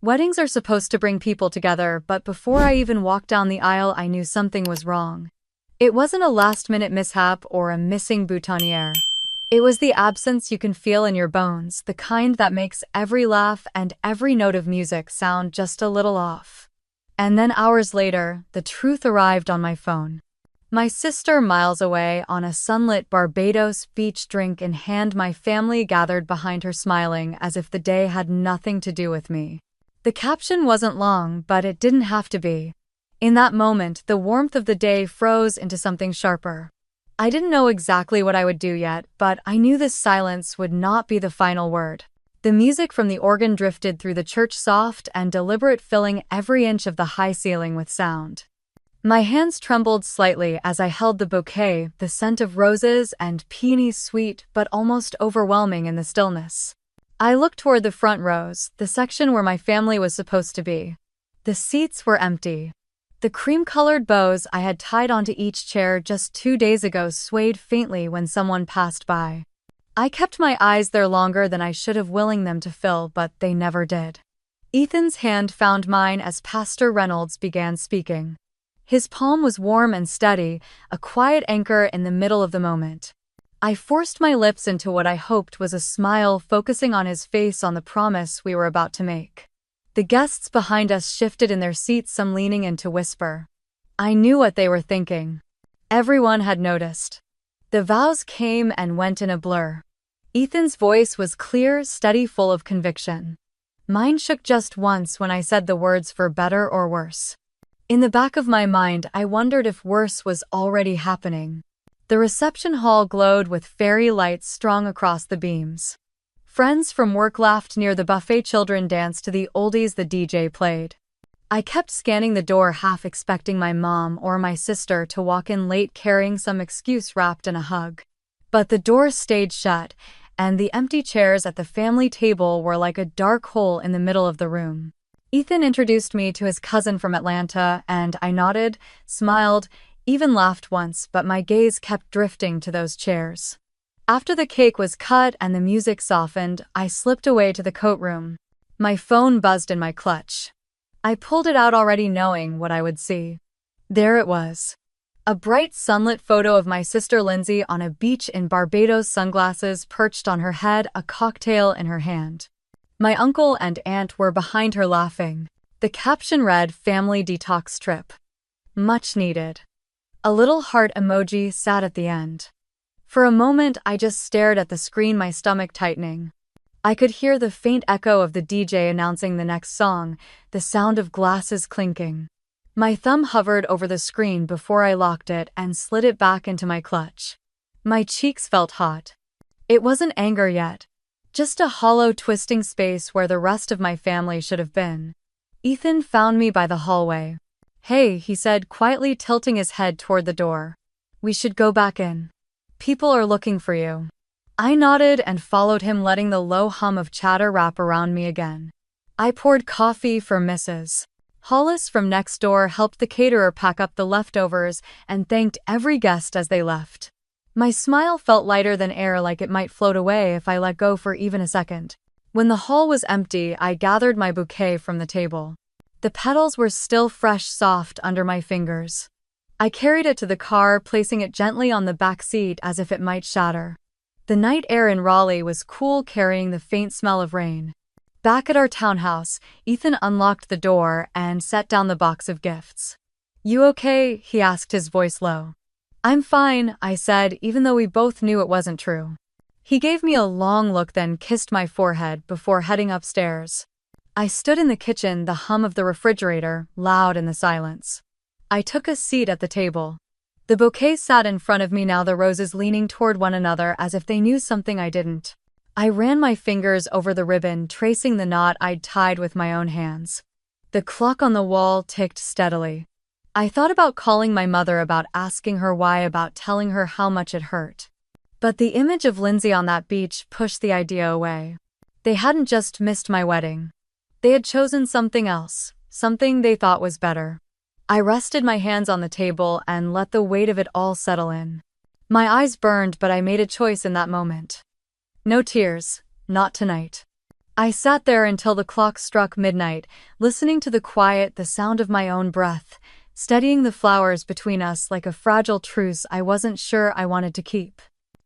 Weddings are supposed to bring people together, but before I even walked down the aisle, I knew something was wrong. It wasn't a last-minute mishap or a missing boutonniere. It was the absence you can feel in your bones, the kind that makes every laugh and every note of music sound just a little off. And then hours later, the truth arrived on my phone. My sister, miles away, on a sunlit Barbados beach, drink in hand, my family gathered behind her smiling as if the day had nothing to do with me. The caption wasn't long, but it didn't have to be. In that moment, the warmth of the day froze into something sharper. I didn't know exactly what I would do yet, but I knew this silence would not be the final word. The music from the organ drifted through the church, soft and deliberate, filling every inch of the high ceiling with sound. My hands trembled slightly as I held the bouquet, the scent of roses and peonies, sweet but almost overwhelming in the stillness. I looked toward the front rows, the section where my family was supposed to be. The seats were empty. The cream-colored bows I had tied onto each chair just 2 days ago swayed faintly when someone passed by. I kept my eyes there longer than I should have, willing them to fill, but they never did. Ethan's hand found mine as Pastor Reynolds began speaking. His palm was warm and steady, a quiet anchor in the middle of the moment. I forced my lips into what I hoped was a smile, focusing on his face, on the promise we were about to make. The guests behind us shifted in their seats, some leaning in to whisper. I knew what they were thinking. Everyone had noticed. The vows came and went in a blur. Ethan's voice was clear, steady, full of conviction. Mine shook just once when I said the words "for better or worse." In the back of my mind, I wondered if worse was already happening. The reception hall glowed with fairy lights strung across the beams. Friends from work laughed near the buffet, children danced to the oldies the DJ played. I kept scanning the door, half expecting my mom or my sister to walk in late carrying some excuse wrapped in a hug. But the door stayed shut, and the empty chairs at the family table were like a dark hole in the middle of the room. Ethan introduced me to his cousin from Atlanta, and I nodded, smiled, even laughed once, but my gaze kept drifting to those chairs. After the cake was cut and the music softened, I slipped away to the coat room. My phone buzzed in my clutch. I pulled it out, already knowing what I would see. There it was. A bright sunlit photo of my sister Lindsay on a beach in Barbados, sunglasses perched on her head, a cocktail in her hand. My uncle and aunt were behind her laughing. The caption read, "Family Detox Trip. Much needed." A little heart emoji sat at the end. For a moment, I just stared at the screen, my stomach tightening. I could hear the faint echo of the DJ announcing the next song, the sound of glasses clinking. My thumb hovered over the screen before I locked it and slid it back into my clutch. My cheeks felt hot. It wasn't anger yet. Just a hollow, twisting space where the rest of my family should have been. Ethan found me by the hallway. "Hey," he said, quietly tilting his head toward the door. "We should go back in. People are looking for you." I nodded and followed him, letting the low hum of chatter wrap around me again. I poured coffee for Mrs. Hollis from next door, helped the caterer pack up the leftovers, and thanked every guest as they left. My smile felt lighter than air, like it might float away if I let go for even a second. When the hall was empty, I gathered my bouquet from the table. The petals were still fresh, soft under my fingers. I carried it to the car, placing it gently on the back seat as if it might shatter. The night air in Raleigh was cool, carrying the faint smell of rain. Back at our townhouse, Ethan unlocked the door and set down the box of gifts. "You okay?" he asked, his voice low. "I'm fine," I said, even though we both knew it wasn't true. He gave me a long look, then kissed my forehead before heading upstairs. I stood in the kitchen, the hum of the refrigerator loud in the silence. I took a seat at the table. The bouquet sat in front of me now, the roses leaning toward one another as if they knew something I didn't. I ran my fingers over the ribbon, tracing the knot I'd tied with my own hands. The clock on the wall ticked steadily. I thought about calling my mother, about asking her why, about telling her how much it hurt. But the image of Lindsay on that beach pushed the idea away. They hadn't just missed my wedding. They had chosen something else, something they thought was better. I rested my hands on the table and let the weight of it all settle in. My eyes burned, but I made a choice in that moment. No tears, not tonight. I sat there until the clock struck midnight, listening to the sound of my own breath, studying the flowers between us like a fragile truce I wasn't sure I wanted to keep.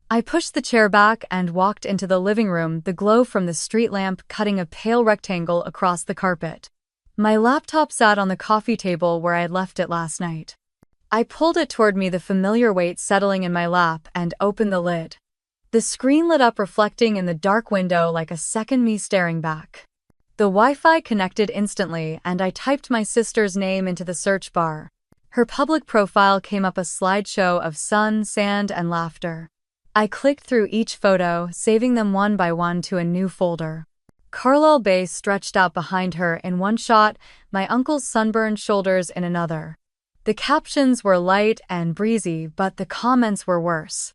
I pushed the chair back and walked into the living room, the glow from the street lamp cutting a pale rectangle across the carpet. My laptop sat on the coffee table where I had left it last night. I pulled it toward me, the familiar weight settling in my lap, and opened the lid. The screen lit up, reflecting in the dark window like a second me staring back. The Wi-Fi connected instantly, and I typed my sister's name into the search bar. Her public profile came up, a slideshow of sun, sand, and laughter. I clicked through each photo, saving them one by one to a new folder. Carlisle Bay stretched out behind her in one shot, my uncle's sunburned shoulders in another. The captions were light and breezy, but the comments were worse.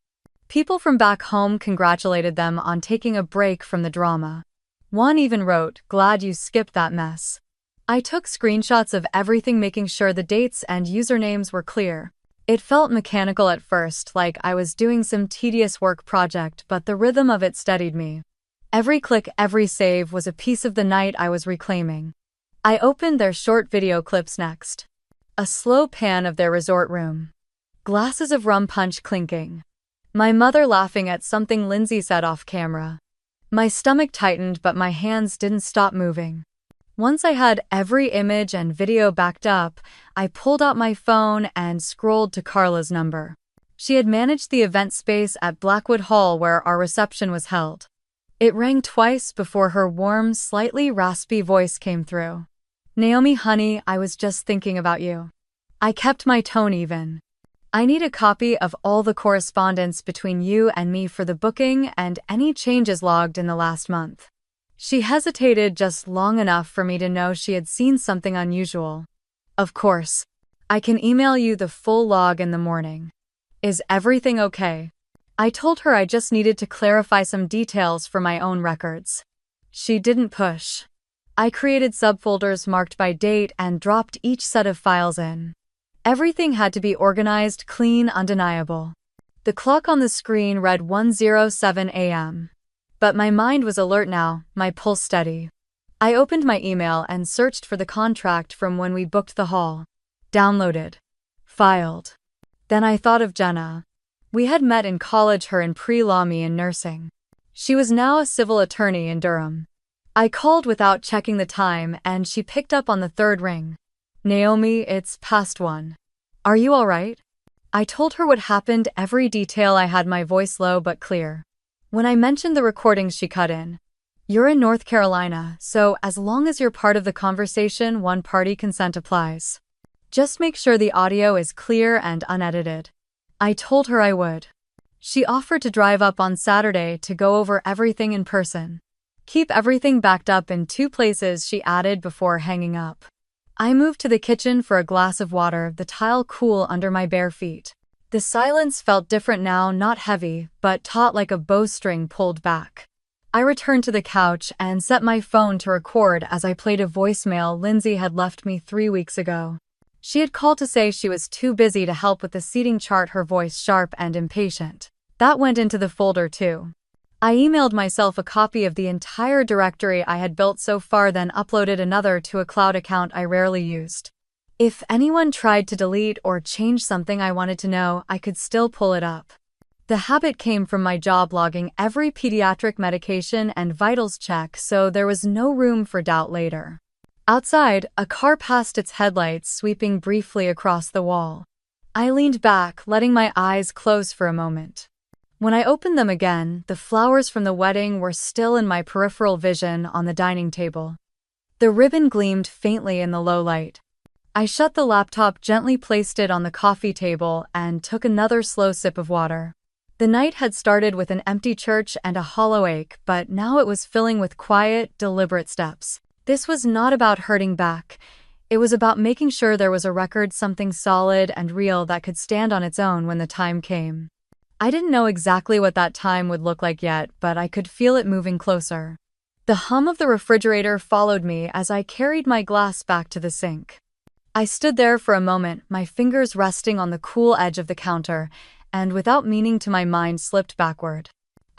People from back home congratulated them on taking a break from the drama. One even wrote, "Glad you skipped that mess." I took screenshots of everything, making sure the dates and usernames were clear. It felt mechanical at first, like I was doing some tedious work project, but the rhythm of it steadied me. Every click, every save was a piece of the night I was reclaiming. I opened their short video clips next. A slow pan of their resort room. Glasses of rum punch clinking. My mother laughing at something Lindsay said off camera. My stomach tightened, but my hands didn't stop moving. Once I had every image and video backed up, I pulled out my phone and scrolled to Carla's number. She had managed the event space at Blackwood Hall where our reception was held. It rang twice before her warm, slightly raspy voice came through. "Naomi, honey, I was just thinking about you." I kept my tone even. "I need a copy of all the correspondence between you and me for the booking and any changes logged in the last month." She hesitated just long enough for me to know she had seen something unusual. "Of course. I can email you the full log in the morning. Is everything okay?" I told her I just needed to clarify some details for my own records. She didn't push. I created subfolders marked by date and dropped each set of files in. Everything had to be organized, clean, undeniable. The clock on the screen read 1:07 a.m. But my mind was alert now, my pulse steady. I opened my email and searched for the contract from when we booked the hall. Downloaded. Filed. Then I thought of Jenna. We had met in college, her in pre-law, me in nursing. She was now a civil attorney in Durham. I called without checking the time, and she picked up on the third ring. "Naomi, it's past 1. Are you all right?" I told her what happened, every detail. I had my voice low but clear. When I mentioned the recordings, she cut in. "You're in North Carolina, so as long as you're part of the conversation, one-party consent applies. Just make sure the audio is clear and unedited." I told her I would. She offered to drive up on Saturday to go over everything in person. "Keep everything backed up in 2 places," she added before hanging up. I moved to the kitchen for a glass of water, the tile cool under my bare feet. The silence felt different now, not heavy, but taut like a bowstring pulled back. I returned to the couch and set my phone to record as I played a voicemail Lindsay had left me 3 weeks ago. She had called to say she was too busy to help with the seating chart, her voice sharp and impatient. That went into the folder too. I emailed myself a copy of the entire directory I had built so far, then uploaded another to a cloud account I rarely used. If anyone tried to delete or change something I wanted to know, I could still pull it up. The habit came from my job, logging every pediatric medication and vitals check, so there was no room for doubt later. Outside, a car passed, its headlights sweeping briefly across the wall. I leaned back, letting my eyes close for a moment. When I opened them again, the flowers from the wedding were still in my peripheral vision on the dining table. The ribbon gleamed faintly in the low light. I shut the laptop, gently placed it on the coffee table, and took another slow sip of water. The night had started with an empty church and a hollow ache, but now it was filling with quiet, deliberate steps. This was not about hurting back. It was about making sure there was a record, something solid and real that could stand on its own when the time came. I didn't know exactly what that time would look like yet, but I could feel it moving closer. The hum of the refrigerator followed me as I carried my glass back to the sink. I stood there for a moment, my fingers resting on the cool edge of the counter, and without meaning to, my mind slipped backward.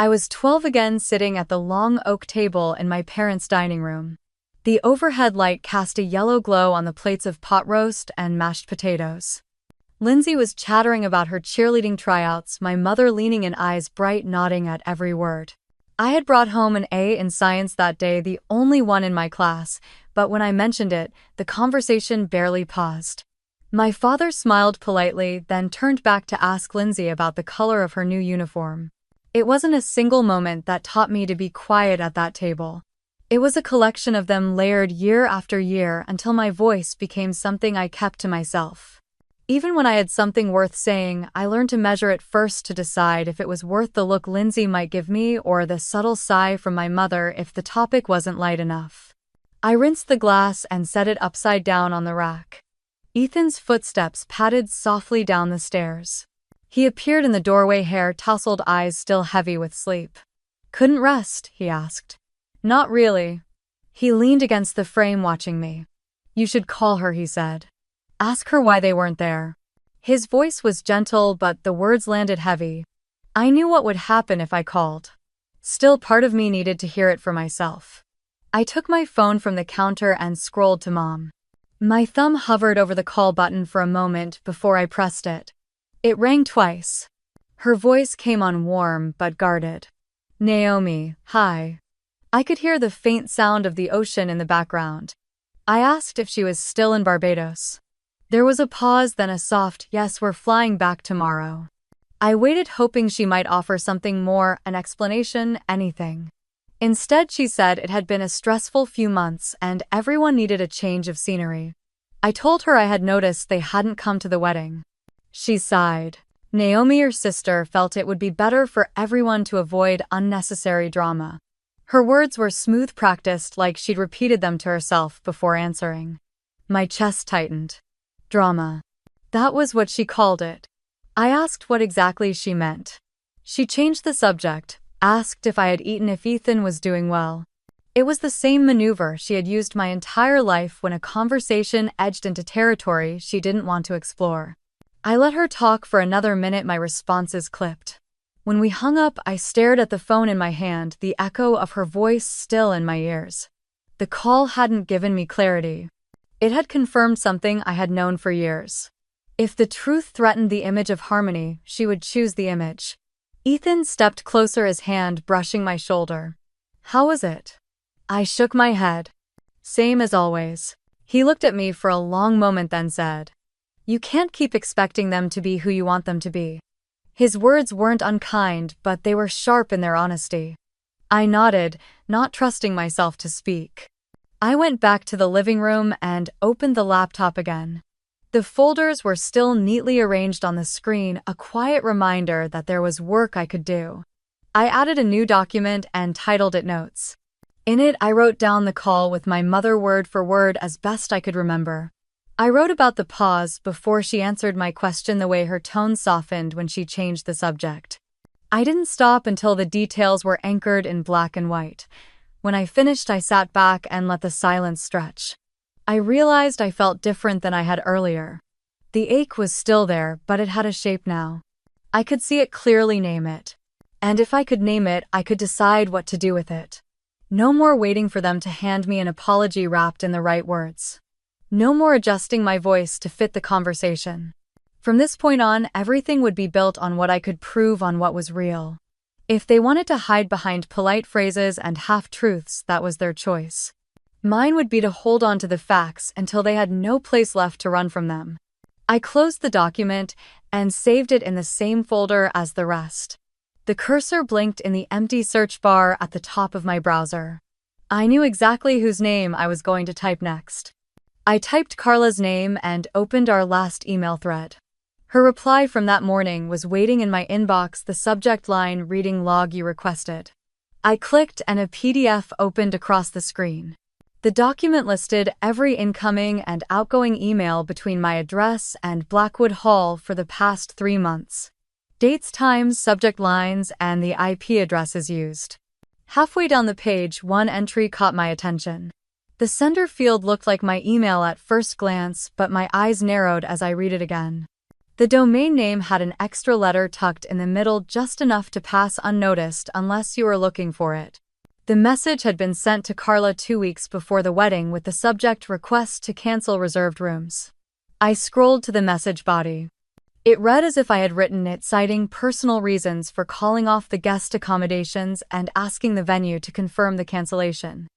I was 12 again, sitting at the long oak table in my parents' dining room. The overhead light cast a yellow glow on the plates of pot roast and mashed potatoes. Lindsay was chattering about her cheerleading tryouts, my mother leaning in, eyes bright, nodding at every word. I had brought home an A in science that day, the only one in my class, but when I mentioned it, the conversation barely paused. My father smiled politely, then turned back to ask Lindsay about the color of her new uniform. It wasn't a single moment that taught me to be quiet at that table. It was a collection of them layered year after year until my voice became something I kept to myself. Even when I had something worth saying, I learned to measure it first to decide if it was worth the look Lindsay might give me or the subtle sigh from my mother if the topic wasn't light enough. I rinsed the glass and set it upside down on the rack. Ethan's footsteps padded softly down the stairs. He appeared in the doorway, hair tousled, eyes still heavy with sleep. "Couldn't rest?" he asked. "Not really." He leaned against the frame, watching me. "You should call her," he said. "Ask her why they weren't there." His voice was gentle, but the words landed heavy. I knew what would happen if I called. Still, part of me needed to hear it for myself. I took my phone from the counter and scrolled to Mom. My thumb hovered over the call button for a moment before I pressed it. It rang twice. Her voice came on warm but guarded. "Naomi, hi." I could hear the faint sound of the ocean in the background. I asked if she was still in Barbados. There was a pause, then a soft, "Yes, we're flying back tomorrow." I waited, hoping she might offer something more, an explanation, anything. Instead, she said it had been a stressful few months and everyone needed a change of scenery. I told her I had noticed they hadn't come to the wedding. She sighed. "Naomi, your sister, felt it would be better for everyone to avoid unnecessary drama." Her words were smooth, practiced, like she'd repeated them to herself before answering. My chest tightened. Drama. That was what she called it. I asked what exactly she meant. She changed the subject, asked if I had eaten, if Ethan was doing well. It was the same maneuver she had used my entire life when a conversation edged into territory she didn't want to explore. I let her talk for another minute, my responses clipped. When we hung up, I stared at the phone in my hand, the echo of her voice still in my ears. The call hadn't given me clarity. It had confirmed something I had known for years. If the truth threatened the image of harmony, she would choose the image. Ethan stepped closer, his hand brushing my shoulder. "How was it?" I shook my head. "Same as always." He looked at me for a long moment, then said, "You can't keep expecting them to be who you want them to be." His words weren't unkind, but they were sharp in their honesty. I nodded, not trusting myself to speak. I went back to the living room and opened the laptop again. The folders were still neatly arranged on the screen, a quiet reminder that there was work I could do. I added a new document and titled it Notes. In it, I wrote down the call with my mother word for word as best I could remember. I wrote about the pause before she answered my question, the way her tone softened when she changed the subject. I didn't stop until the details were anchored in black and white. When I finished, I sat back and let the silence stretch. I realized I felt different than I had earlier. The ache was still there, but it had a shape now. I could see it clearly, name it. And if I could name it, I could decide what to do with it. No more waiting for them to hand me an apology wrapped in the right words. No more adjusting my voice to fit the conversation. From this point on, everything would be built on what I could prove, on what was real. If they wanted to hide behind polite phrases and half-truths, that was their choice. Mine would be to hold on to the facts until they had no place left to run from them. I closed the document and saved it in the same folder as the rest. The cursor blinked in the empty search bar at the top of my browser. I knew exactly whose name I was going to type next. I typed Carla's name and opened our last email thread. Her reply from that morning was waiting in my inbox, the subject line reading "Log you requested." I clicked and a PDF opened across the screen. The document listed every incoming and outgoing email between my address and Blackwood Hall for the past 3 months. Dates, times, subject lines, and the IP addresses used. Halfway down the page, one entry caught my attention. The sender field looked like my email at first glance, but my eyes narrowed as I read it again. The domain name had an extra letter tucked in the middle, just enough to pass unnoticed unless you were looking for it. The message had been sent to Carla 2 weeks before the wedding with the subject "Request to cancel reserved rooms." I scrolled to the message body. It read as if I had written it, citing personal reasons for calling off the guest accommodations and asking the venue to confirm the cancellation.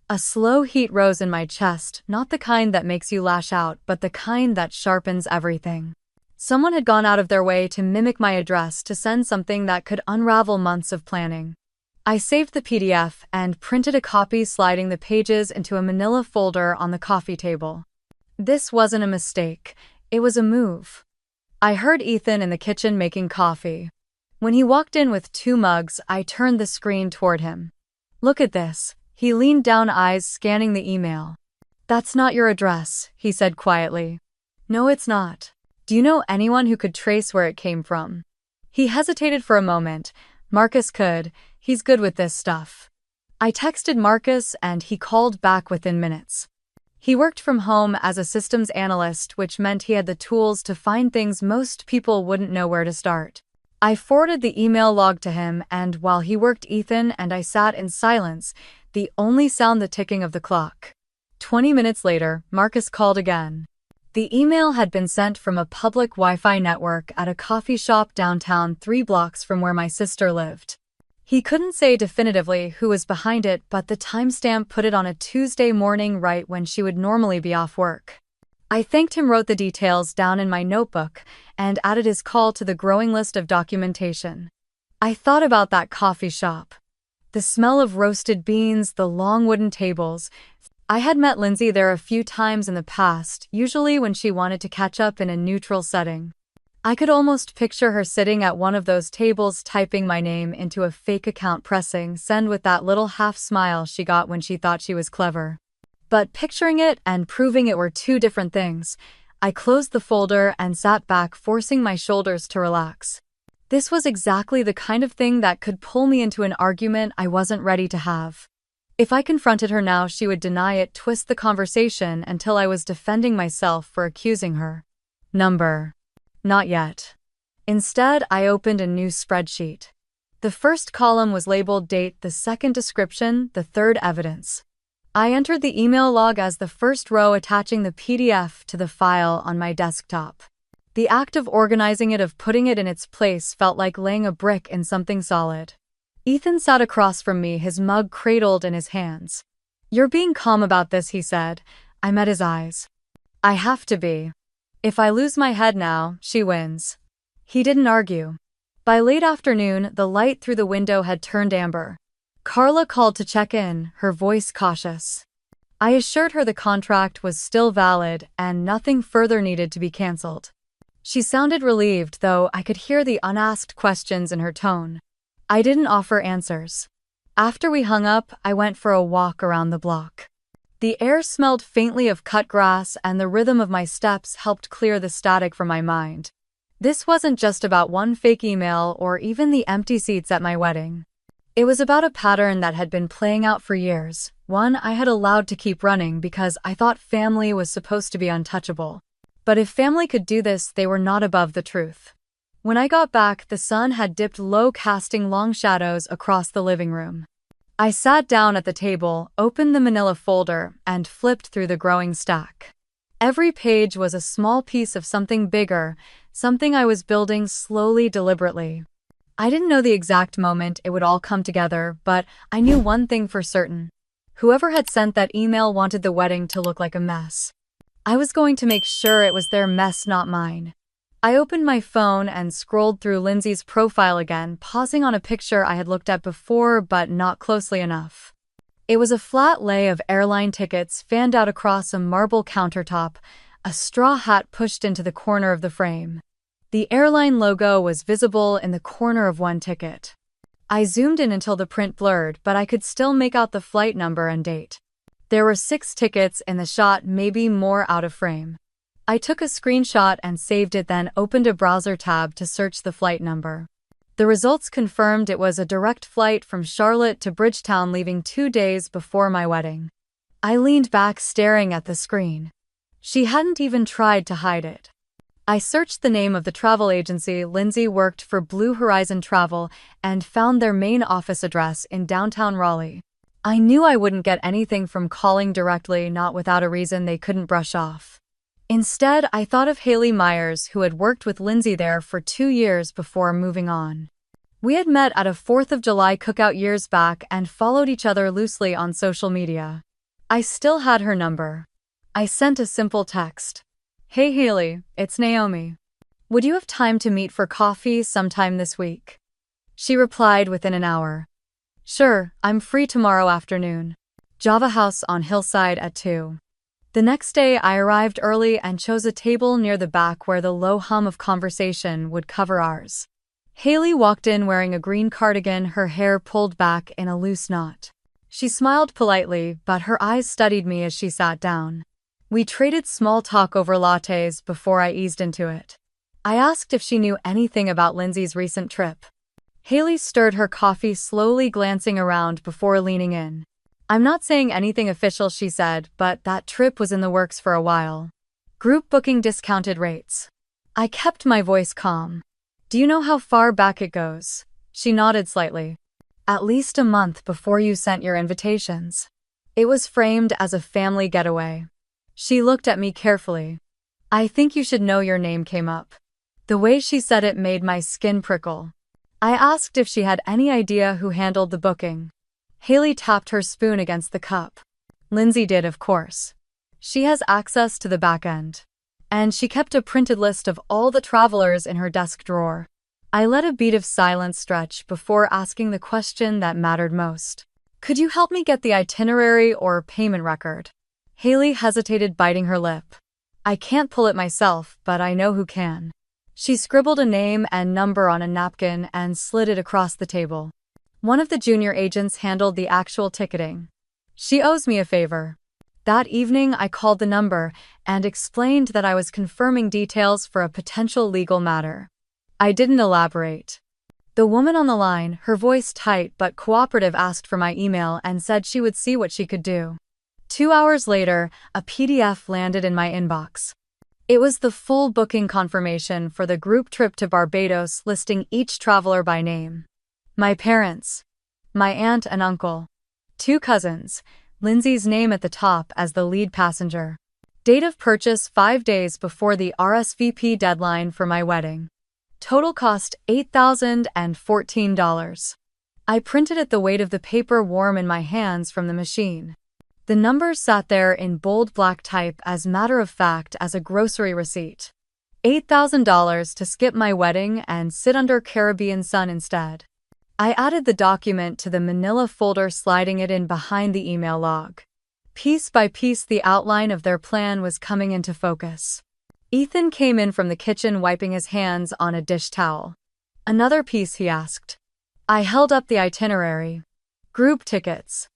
A slow heat rose in my chest, not the kind that makes you lash out, but the kind that sharpens everything. Someone had gone out of their way to mimic my address to send something that could unravel months of planning. I saved the PDF and printed a copy, sliding the pages into a manila folder on the coffee table. This wasn't a mistake, it was a move. I heard Ethan in the kitchen making coffee. When he walked in with 2 mugs, I turned the screen toward him. "Look at this." He leaned down, eyes scanning the email. "That's not your address," he said quietly. "No, it's not. Do you know anyone who could trace where it came from?" He hesitated for a moment. "Marcus could. He's good with this stuff." I texted Marcus and he called back within minutes. He worked from home as a systems analyst, which meant he had the tools to find things most people wouldn't know where to start. I forwarded the email log to him, and while he worked, Ethan and I sat in silence, the only sound the ticking of the clock. 20 minutes later, Marcus called again. The email had been sent from a public Wi-Fi network at a coffee shop downtown 3 blocks from where my sister lived. He couldn't say definitively who was behind it, but the timestamp put it on a Tuesday morning, right when she would normally be off work. I thanked him, wrote the details down in my notebook, and added his call to the growing list of documentation. I thought about that coffee shop. The smell of roasted beans, the long wooden tables. I had met Lindsay there a few times in the past, usually when she wanted to catch up in a neutral setting. I could almost picture her sitting at one of those tables, typing my name into a fake account, pressing send with that little half smile she got when she thought she was clever. But picturing it and proving it were 2 different things. I closed the folder and sat back, forcing my shoulders to relax. This was exactly the kind of thing that could pull me into an argument I wasn't ready to have. If I confronted her now, she would deny it, twist the conversation until I was defending myself for accusing her. Number. Not yet. Instead, I opened a new spreadsheet. The first column was labeled date, the second description, the third evidence. I entered the email log as the first row, attaching the PDF to the file on my desktop. The act of organizing it, of putting it in its place, felt like laying a brick in something solid. Ethan sat across from me, his mug cradled in his hands. "You're being calm about this," he said. I met his eyes. "I have to be. If I lose my head now, she wins." He didn't argue. By late afternoon, the light through the window had turned amber. Carla called to check in, her voice cautious. I assured her the contract was still valid and nothing further needed to be canceled. She sounded relieved, though I could hear the unasked questions in her tone. I didn't offer answers. After we hung up, I went for a walk around the block. The air smelled faintly of cut grass, and the rhythm of my steps helped clear the static from my mind. This wasn't just about one fake email or even the empty seats at my wedding. It was about a pattern that had been playing out for years, one I had allowed to keep running because I thought family was supposed to be untouchable. But if family could do this, they were not above the truth. When I got back, the sun had dipped low, casting long shadows across the living room. I sat down at the table, opened the manila folder, and flipped through the growing stack. Every page was a small piece of something bigger, something I was building slowly, deliberately. I didn't know the exact moment it would all come together, but I knew one thing for certain. Whoever had sent that email wanted the wedding to look like a mess. I was going to make sure it was their mess, not mine. I opened my phone and scrolled through Lindsay's profile again, pausing on a picture I had looked at before but not closely enough. It was a flat lay of airline tickets fanned out across a marble countertop, a straw hat pushed into the corner of the frame. The airline logo was visible in the corner of one ticket. I zoomed in until the print blurred, but I could still make out the flight number and date. There were 6 tickets in the shot, maybe more out of frame. I took a screenshot and saved it, then opened a browser tab to search the flight number. The results confirmed it was a direct flight from Charlotte to Bridgetown, leaving 2 days before my wedding. I leaned back, staring at the screen. She hadn't even tried to hide it. I searched the name of the travel agency. Lindsay worked for Blue Horizon Travel and found their main office address in downtown Raleigh. I knew I wouldn't get anything from calling directly, not without a reason they couldn't brush off. Instead, I thought of Haley Myers, who had worked with Lindsay there for 2 years before moving on. We had met at a 4th of July cookout years back and followed each other loosely on social media. I still had her number. I sent a simple text. "Hey Haley, it's Naomi. Would you have time to meet for coffee sometime this week?" She replied within an hour. "Sure, I'm free tomorrow afternoon. Java House on Hillside at 2. The next day I arrived early and chose a table near the back where the low hum of conversation would cover ours. Haley walked in wearing a green cardigan, her hair pulled back in a loose knot. She smiled politely, but her eyes studied me as she sat down. We traded small talk over lattes before I eased into it. I asked if she knew anything about Lindsay's recent trip. Haley stirred her coffee, slowly glancing around before leaning in. "I'm not saying anything official," she said, "but that trip was in the works for a while. Group booking, discounted rates." I kept my voice calm. "Do you know how far back it goes?" She nodded slightly. "At least a month before you sent your invitations. It was framed as a family getaway." She looked at me carefully. "I think you should know your name came up." The way she said it made my skin prickle. I asked if she had any idea who handled the booking. Haley tapped her spoon against the cup. "Lindsay did, of course. She has access to the back end. And she kept a printed list of all the travelers in her desk drawer." I let a beat of silence stretch before asking the question that mattered most. "Could you help me get the itinerary or payment record?" Haley hesitated, biting her lip. "I can't pull it myself, but I know who can." She scribbled a name and number on a napkin and slid it across the table. "One of the junior agents handled the actual ticketing. She owes me a favor." That evening I called the number and explained that I was confirming details for a potential legal matter. I didn't elaborate. The woman on the line, her voice tight but cooperative, asked for my email and said she would see what she could do. 2 hours later, a PDF landed in my inbox. It was the full booking confirmation for the group trip to Barbados, listing each traveler by name. My parents, my aunt and uncle, 2 cousins, Lindsay's name at the top as the lead passenger. Date of purchase 5 days before the RSVP deadline for my wedding. Total cost $8,014. I printed it, the weight of the paper warm in my hands from the machine. The numbers sat there in bold black type, as matter of fact as a grocery receipt. $8,000 to skip my wedding and sit under Caribbean sun instead. I added the document to the manila folder, sliding it in behind the email log. Piece by piece, the outline of their plan was coming into focus. Ethan came in from the kitchen, wiping his hands on a dish towel. "Another piece?" he asked. I held up the itinerary. "Group tickets.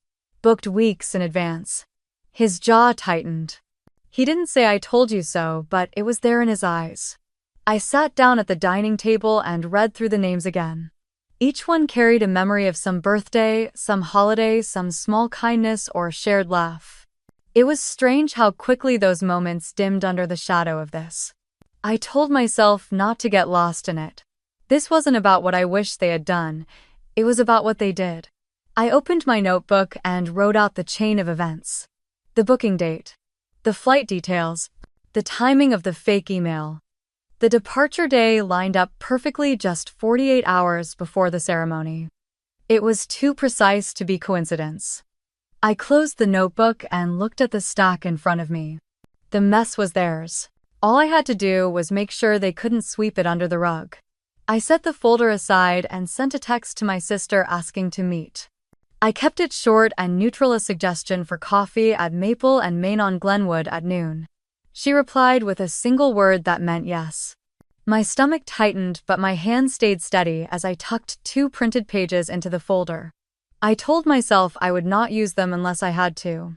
Booked weeks in advance." His jaw tightened. He didn't say "I told you so," but it was there in his eyes. I sat down at the dining table and read through the names again. Each one carried a memory of some birthday, some holiday, some small kindness or shared laugh. It was strange how quickly those moments dimmed under the shadow of this. I told myself not to get lost in it. This wasn't about what I wished they had done. It was about what they did. I opened my notebook and wrote out the chain of events. The booking date. The flight details. The timing of the fake email. The departure day lined up perfectly, just 48 hours before the ceremony. It was too precise to be coincidence. I closed the notebook and looked at the stack in front of me. The mess was theirs. All I had to do was make sure they couldn't sweep it under the rug. I set the folder aside and sent a text to my sister asking to meet. I kept it short and neutral, a suggestion for coffee at Maple and Main on Glenwood at noon. She replied with a single word that meant yes. My stomach tightened, but my hand stayed steady as I tucked 2 printed pages into the folder. I told myself I would not use them unless I had to.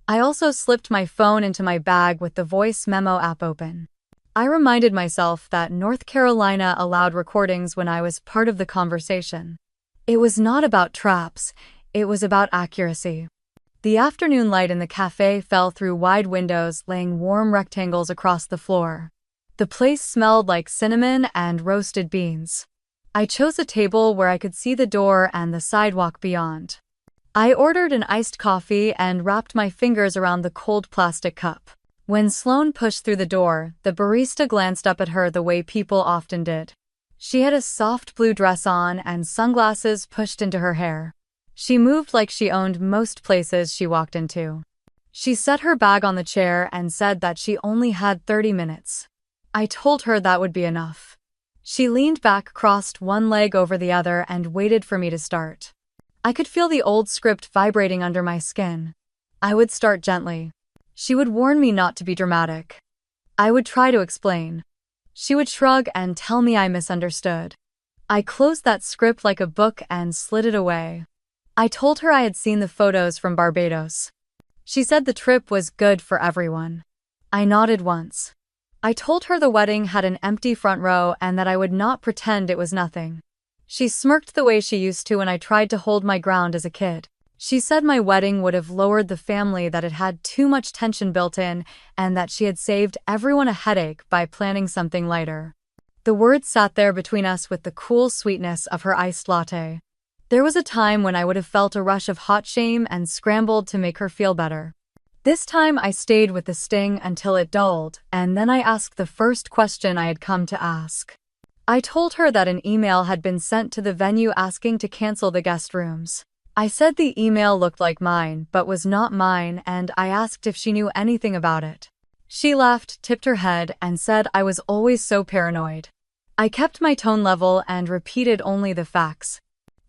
I also slipped my phone into my bag with the voice memo app open. I reminded myself that North Carolina allowed recordings when I was part of the conversation. It was not about traps, it was about accuracy. The afternoon light in the cafe fell through wide windows, laying warm rectangles across the floor. The place smelled like cinnamon and roasted beans. I chose a table where I could see the door and the sidewalk beyond. I ordered an iced coffee and wrapped my fingers around the cold plastic cup. When Sloane pushed through the door, the barista glanced up at her the way people often did. She had a soft blue dress on and sunglasses pushed into her hair. She moved like she owned most places she walked into. She set her bag on the chair and said that she only had 30 minutes. I told her that would be enough. She leaned back, crossed one leg over the other, and waited for me to start. I could feel the old script vibrating under my skin. I would start gently. She would warn me not to be dramatic. I would try to explain. She would shrug and tell me I misunderstood. I closed that script like a book and slid it away. I told her I had seen the photos from Barbados. She said the trip was good for everyone. I nodded once. I told her the wedding had an empty front row and that I would not pretend it was nothing. She smirked the way she used to when I tried to hold my ground as a kid. She said my wedding would have lowered the family, that it had too much tension built in, and that she had saved everyone a headache by planning something lighter. The words sat there between us with the cool sweetness of her iced latte. There was a time when I would have felt a rush of hot shame and scrambled to make her feel better. This time I stayed with the sting until it dulled, and then I asked the first question I had come to ask. I told her that an email had been sent to the venue asking to cancel the guest rooms. I said the email looked like mine but was not mine, and I asked if she knew anything about it. She laughed, tipped her head, and said I was always so paranoid. I kept my tone level and repeated only the facts.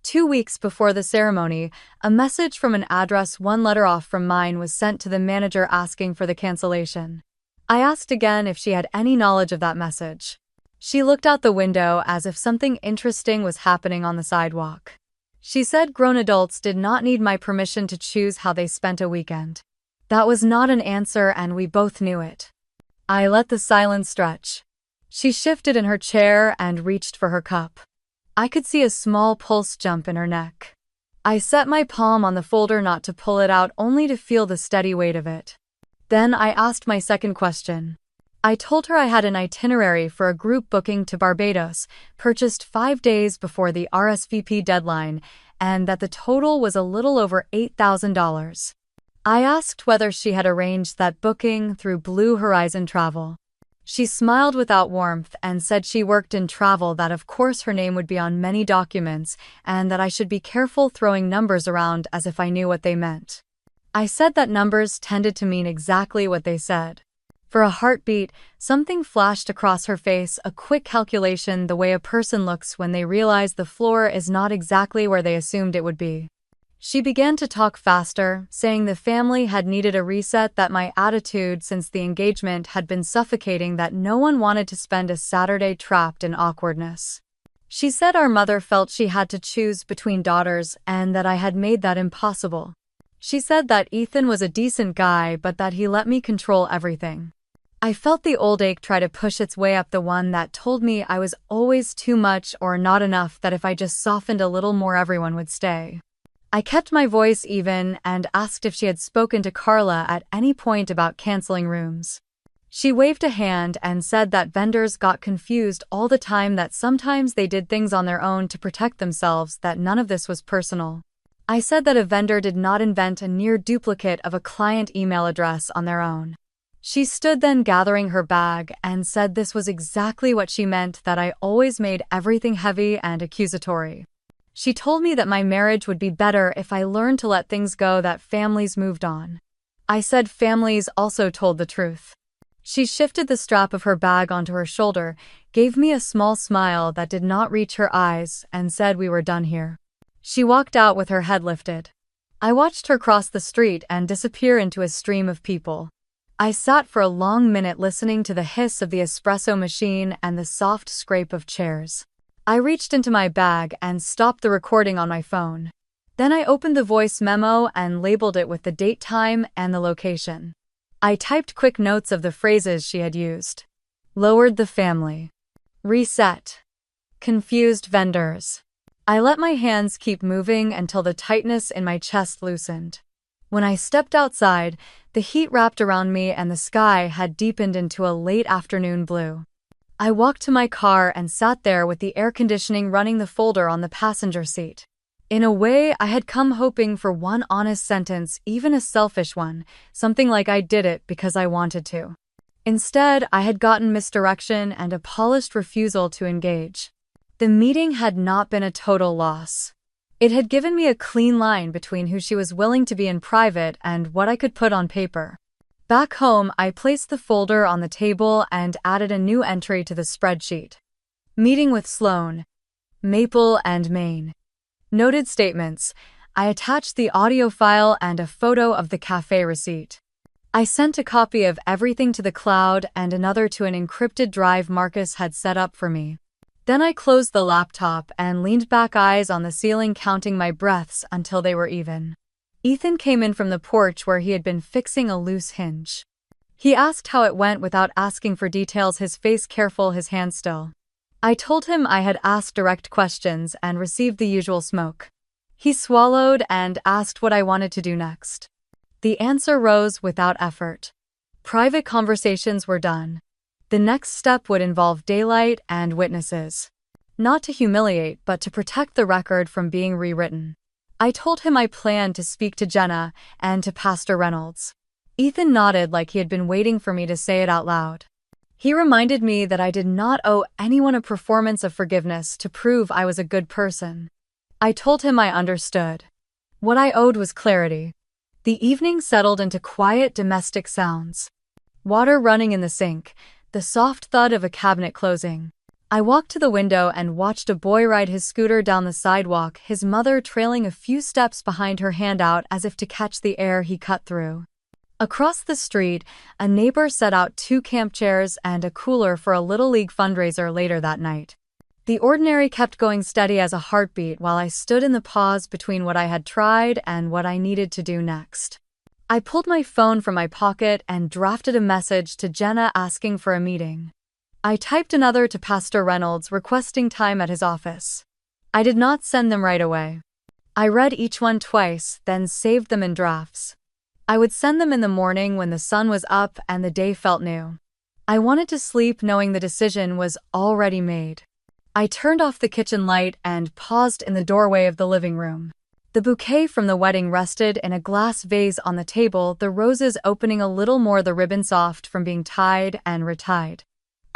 2 weeks before the ceremony, a message from an address 1 letter off from mine was sent to the manager asking for the cancellation. I asked again if she had any knowledge of that message. She looked out the window as if something interesting was happening on the sidewalk. She said grown adults did not need my permission to choose how they spent a weekend. That was not an answer, and we both knew it. I let the silence stretch. She shifted in her chair and reached for her cup. I could see a small pulse jump in her neck. I set my palm on the folder, not to pull it out, only to feel the steady weight of it. Then I asked my second question. I told her I had an itinerary for a group booking to Barbados, purchased 5 days before the RSVP deadline, and that the total was a little over $8,000. I asked whether she had arranged that booking through Blue Horizon Travel. She smiled without warmth and said she worked in travel, that of course her name would be on many documents, and that I should be careful throwing numbers around as if I knew what they meant. I said that numbers tended to mean exactly what they said. For a heartbeat, something flashed across her face, a quick calculation, the way a person looks when they realize the floor is not exactly where they assumed it would be. She began to talk faster, saying the family had needed a reset, that my attitude since the engagement had been suffocating, that no one wanted to spend a Saturday trapped in awkwardness. She said our mother felt she had to choose between daughters and that I had made that impossible. She said that Ethan was a decent guy but that he let me control everything. I felt the old ache try to push its way up, the one that told me I was always too much or not enough, that if I just softened a little more everyone would stay. I kept my voice even and asked if she had spoken to Carla at any point about canceling rooms. She waved a hand and said that vendors got confused all the time, that sometimes they did things on their own to protect themselves, that none of this was personal. I said that a vendor did not invent a near duplicate of a client email address on their own. She stood then, gathering her bag, and said this was exactly what she meant, that I always made everything heavy and accusatory. She told me that my marriage would be better if I learned to let things go, that families moved on. I said families also told the truth. She shifted the strap of her bag onto her shoulder, gave me a small smile that did not reach her eyes, and said we were done here. She walked out with her head lifted. I watched her cross the street and disappear into a stream of people. I sat for a long minute listening to the hiss of the espresso machine and the soft scrape of chairs. I reached into my bag and stopped the recording on my phone. Then I opened the voice memo and labeled it with the date, time, and the location. I typed quick notes of the phrases she had used. Lowered the family. Reset. Confused vendors. I let my hands keep moving until the tightness in my chest loosened. When I stepped outside, the heat wrapped around me and the sky had deepened into a late afternoon blue. I walked to my car and sat there with the air conditioning running, the folder on the passenger seat. In a way, I had come hoping for one honest sentence, even a selfish one, something like I did it because I wanted to. Instead, I had gotten misdirection and a polished refusal to engage. The meeting had not been a total loss. It had given me a clean line between who she was willing to be in private and what I could put on paper. Back home, I placed the folder on the table and added a new entry to the spreadsheet. Meeting with Sloan, Maple and Maine. Noted statements. I attached the audio file and a photo of the cafe receipt. I sent a copy of everything to the cloud and another to an encrypted drive Marcus had set up for me. Then I closed the laptop and leaned back, eyes on the ceiling, counting my breaths until they were even. Ethan came in from the porch where he had been fixing a loose hinge. He asked how it went without asking for details, his face careful, his hand still. I told him I had asked direct questions and received the usual smoke. He swallowed and asked what I wanted to do next. The answer rose without effort. Private conversations were done. The next step would involve daylight and witnesses. Not to humiliate, but to protect the record from being rewritten. I told him I planned to speak to Jenna and to Pastor Reynolds. Ethan nodded like he had been waiting for me to say it out loud. He reminded me that I did not owe anyone a performance of forgiveness to prove I was a good person. I told him I understood. What I owed was clarity. The evening settled into quiet domestic sounds. Water running in the sink, the soft thud of a cabinet closing. I walked to the window and watched a boy ride his scooter down the sidewalk, his mother trailing a few steps behind, her hand out as if to catch the air he cut through. Across the street, a neighbor set out 2 camp chairs and a cooler for a Little League fundraiser later that night. The ordinary kept going steady as a heartbeat while I stood in the pause between what I had tried and what I needed to do next. I pulled my phone from my pocket and drafted a message to Jenna asking for a meeting. I typed another to Pastor Reynolds requesting time at his office. I did not send them right away. I read each one twice, then saved them in drafts. I would send them in the morning when the sun was up and the day felt new. I wanted to sleep knowing the decision was already made. I turned off the kitchen light and paused in the doorway of the living room. The bouquet from the wedding rested in a glass vase on the table, the roses opening a little more, the ribbon soft from being tied and retied.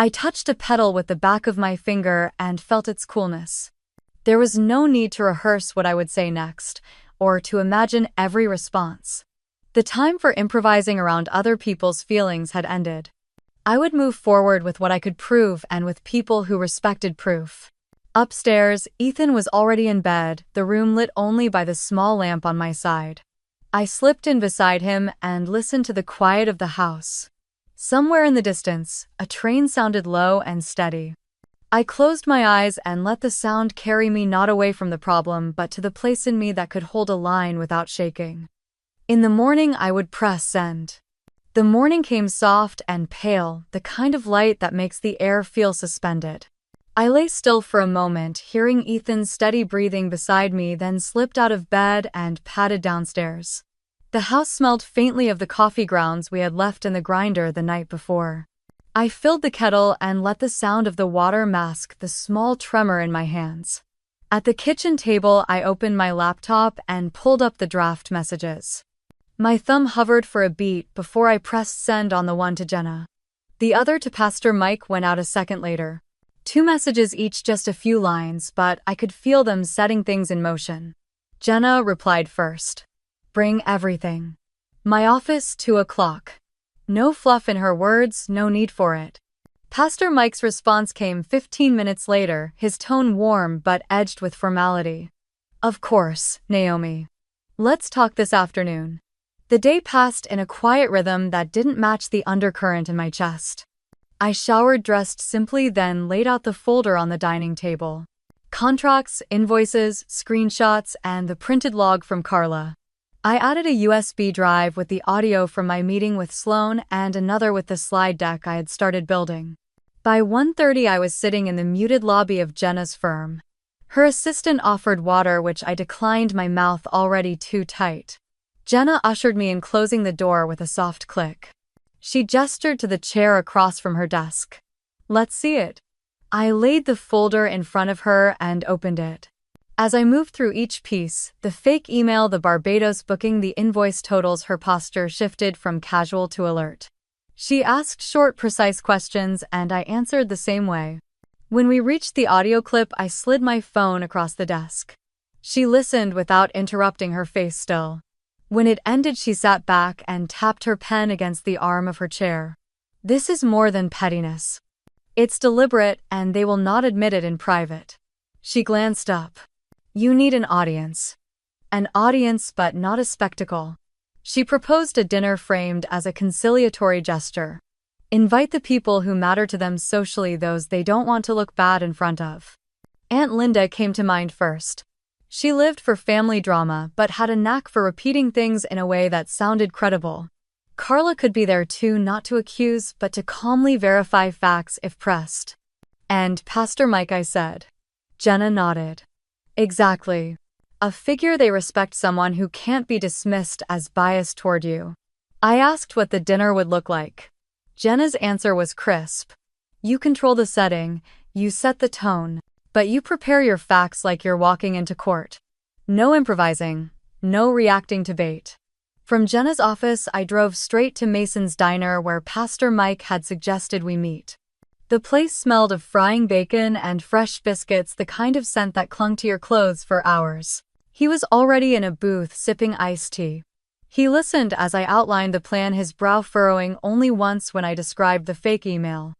I touched a petal with the back of my finger and felt its coolness. There was no need to rehearse what I would say next, or to imagine every response. The time for improvising around other people's feelings had ended. I would move forward with what I could prove and with people who respected proof. Upstairs, Ethan was already in bed, the room lit only by the small lamp on my side. I slipped in beside him and listened to the quiet of the house. Somewhere in the distance, a train sounded low and steady. I closed my eyes and let the sound carry me not away from the problem but to the place in me that could hold a line without shaking. In the morning I would press send. The morning came soft and pale, the kind of light that makes the air feel suspended. I lay still for a moment, hearing Ethan's steady breathing beside me, then slipped out of bed and padded downstairs. The house smelled faintly of the coffee grounds we had left in the grinder the night before. I filled the kettle and let the sound of the water mask the small tremor in my hands. At the kitchen table, I opened my laptop and pulled up the draft messages. My thumb hovered for a beat before I pressed send on the one to Jenna. The other to Pastor Mike went out a second later. 2 messages each, just a few lines, but I could feel them setting things in motion. Jenna replied first. Bring everything. My office, 2 o'clock. No fluff in her words, no need for it. Pastor Mike's response came 15 minutes later, his tone warm but edged with formality. Of course, Naomi. Let's talk this afternoon. The day passed in a quiet rhythm that didn't match the undercurrent in my chest. I showered, dressed simply, then laid out the folder on the dining table. Contracts, invoices, screenshots, and the printed log from Carla. I added a USB drive with the audio from my meeting with Sloan and another with the slide deck I had started building. By 1:30 I was sitting in the muted lobby of Jenna's firm. Her assistant offered water, which I declined, my mouth already too tight. Jenna ushered me in, closing the door with a soft click. She gestured to the chair across from her desk. Let's see it. I laid the folder in front of her and opened it. As I moved through each piece, the fake email, the Barbados booking, the invoice totals, her posture shifted from casual to alert. She asked short, precise questions, and I answered the same way. When we reached the audio clip, I slid my phone across the desk. She listened without interrupting, her face still. When it ended, she sat back and tapped her pen against the arm of her chair. This is more than pettiness. It's deliberate, and they will not admit it in private. She glanced up. You need an audience. An audience, but not a spectacle. She proposed a dinner framed as a conciliatory gesture. Invite the people who matter to them socially, those they don't want to look bad in front of. Aunt Linda came to mind first. She lived for family drama but had a knack for repeating things in a way that sounded credible. Carla could be there too, not to accuse but to calmly verify facts if pressed. And Pastor Mike, I said. Jenna nodded. Exactly. A figure they respect, someone who can't be dismissed as biased toward you. I asked what the dinner would look like. Jenna's answer was crisp. You control the setting, you set the tone, but you prepare your facts like you're walking into court. No improvising, no reacting to bait. From Jenna's office, I drove straight to Mason's Diner, where Pastor Mike had suggested we meet. The place smelled of frying bacon and fresh biscuits, the kind of scent that clung to your clothes for hours. He was already in a booth sipping iced tea. He listened as I outlined the plan, his brow furrowing only once when I described the fake email.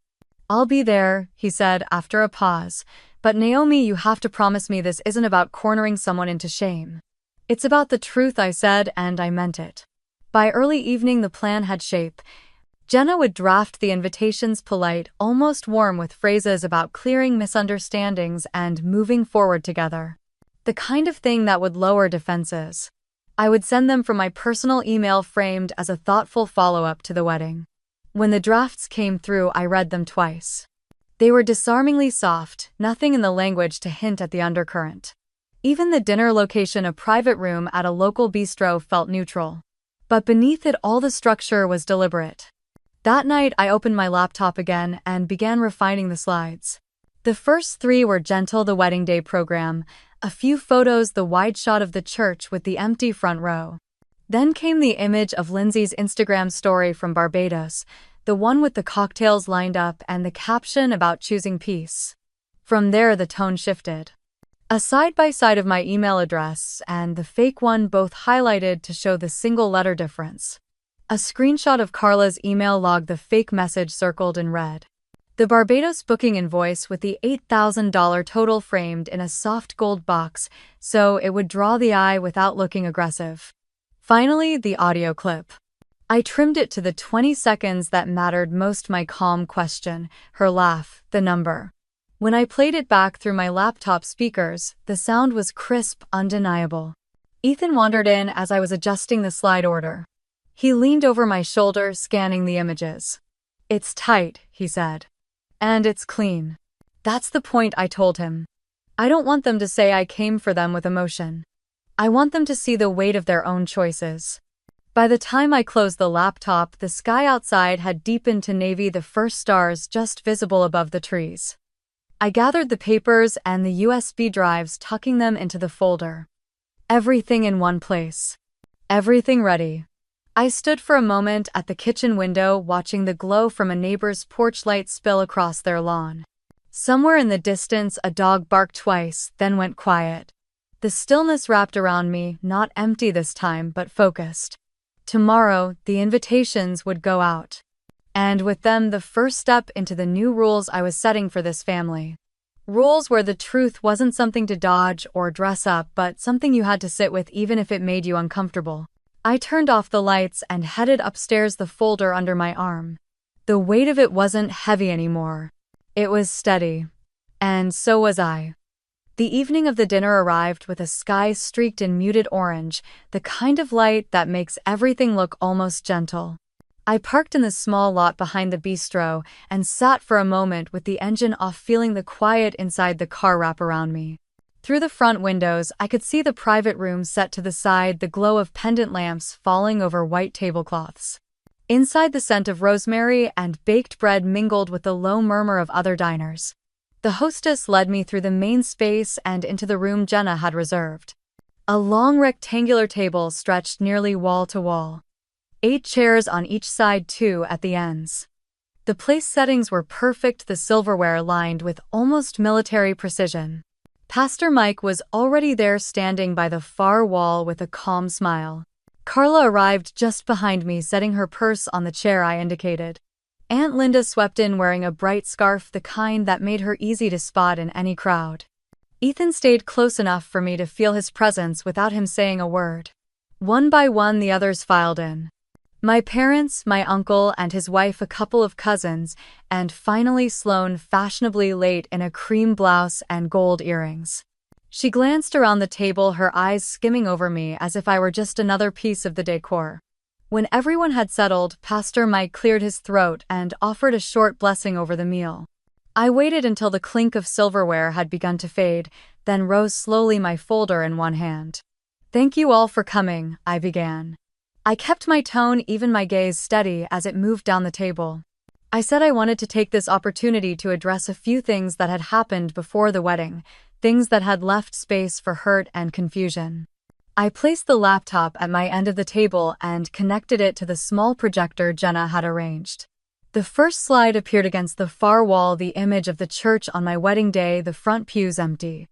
I'll be there, he said after a pause, but Naomi, you have to promise me this isn't about cornering someone into shame. It's about the truth, I said, and I meant it. By early evening, the plan had shape. Jenna would draft the invitations, polite, almost warm, with phrases about clearing misunderstandings and moving forward together. The kind of thing that would lower defenses. I would send them from my personal email, framed as a thoughtful follow-up to the wedding. When the drafts came through, I read them twice. They were disarmingly soft, nothing in the language to hint at the undercurrent. Even the dinner location, a private room at a local bistro, felt neutral. But beneath it all, the structure was deliberate. That night, I opened my laptop again and began refining the slides. The first 3 were gentle: the wedding day program, a few photos, the wide shot of the church with the empty front row. Then came the image of Lindsay's Instagram story from Barbados, the one with the cocktails lined up and the caption about choosing peace. From there, the tone shifted. A side-by-side of my email address and the fake one, both highlighted to show the single-letter difference. A screenshot of Carla's email log, the fake message circled in red. The Barbados booking invoice with the $8,000 total framed in a soft gold box, so it would draw the eye without looking aggressive. Finally, the audio clip. I trimmed it to the 20 seconds that mattered most: my calm question, her laugh, the number. When I played it back through my laptop speakers, the sound was crisp, undeniable. Ethan wandered in as I was adjusting the slide order. He leaned over my shoulder, scanning the images. It's tight, he said. And it's clean. That's the point, I told him. I don't want them to say I came for them with emotion. I want them to see the weight of their own choices. By the time I closed the laptop, the sky outside had deepened to navy, the first stars just visible above the trees. I gathered the papers and the USB drives, tucking them into the folder. Everything in one place. Everything ready. I stood for a moment at the kitchen window, watching the glow from a neighbor's porch light spill across their lawn. Somewhere in the distance, a dog barked twice, then went quiet. The stillness wrapped around me, not empty this time, but focused. Tomorrow, the invitations would go out. And with them, the first step into the new rules I was setting for this family. Rules where the truth wasn't something to dodge or dress up, but something you had to sit with, even if it made you uncomfortable. I turned off the lights and headed upstairs, the folder under my arm. The weight of it wasn't heavy anymore. It was steady. And so was I. The evening of the dinner arrived with a sky streaked in muted orange, the kind of light that makes everything look almost gentle. I parked in the small lot behind the bistro and sat for a moment with the engine off, feeling the quiet inside the car wrap around me. Through the front windows, I could see the private room set to the side, the glow of pendant lamps falling over white tablecloths. Inside, the scent of rosemary and baked bread mingled with the low murmur of other diners. The hostess led me through the main space and into the room Jenna had reserved. A long rectangular table stretched nearly wall to wall. 8 chairs on each side, 2 at the ends. The place settings were perfect, the silverware lined with almost military precision. Pastor Mike was already there, standing by the far wall with a calm smile. Carla arrived just behind me, setting her purse on the chair I indicated. Aunt Linda swept in wearing a bright scarf, the kind that made her easy to spot in any crowd. Ethan stayed close enough for me to feel his presence without him saying a word. One by one, the others filed in. My parents, my uncle and his wife, a couple of cousins, and finally Sloane, fashionably late in a cream blouse and gold earrings. She glanced around the table, her eyes skimming over me as if I were just another piece of the decor. When everyone had settled, Pastor Mike cleared his throat and offered a short blessing over the meal. I waited until the clink of silverware had begun to fade, then rose slowly, my folder in one hand. "Thank you all for coming," I began. I kept my tone even, my gaze steady as it moved down the table. I said I wanted to take this opportunity to address a few things that had happened before the wedding, things that had left space for hurt and confusion. I placed the laptop at my end of the table and connected it to the small projector Jenna had arranged. The first slide appeared against the far wall, the image of the church on my wedding day, the front pews empty.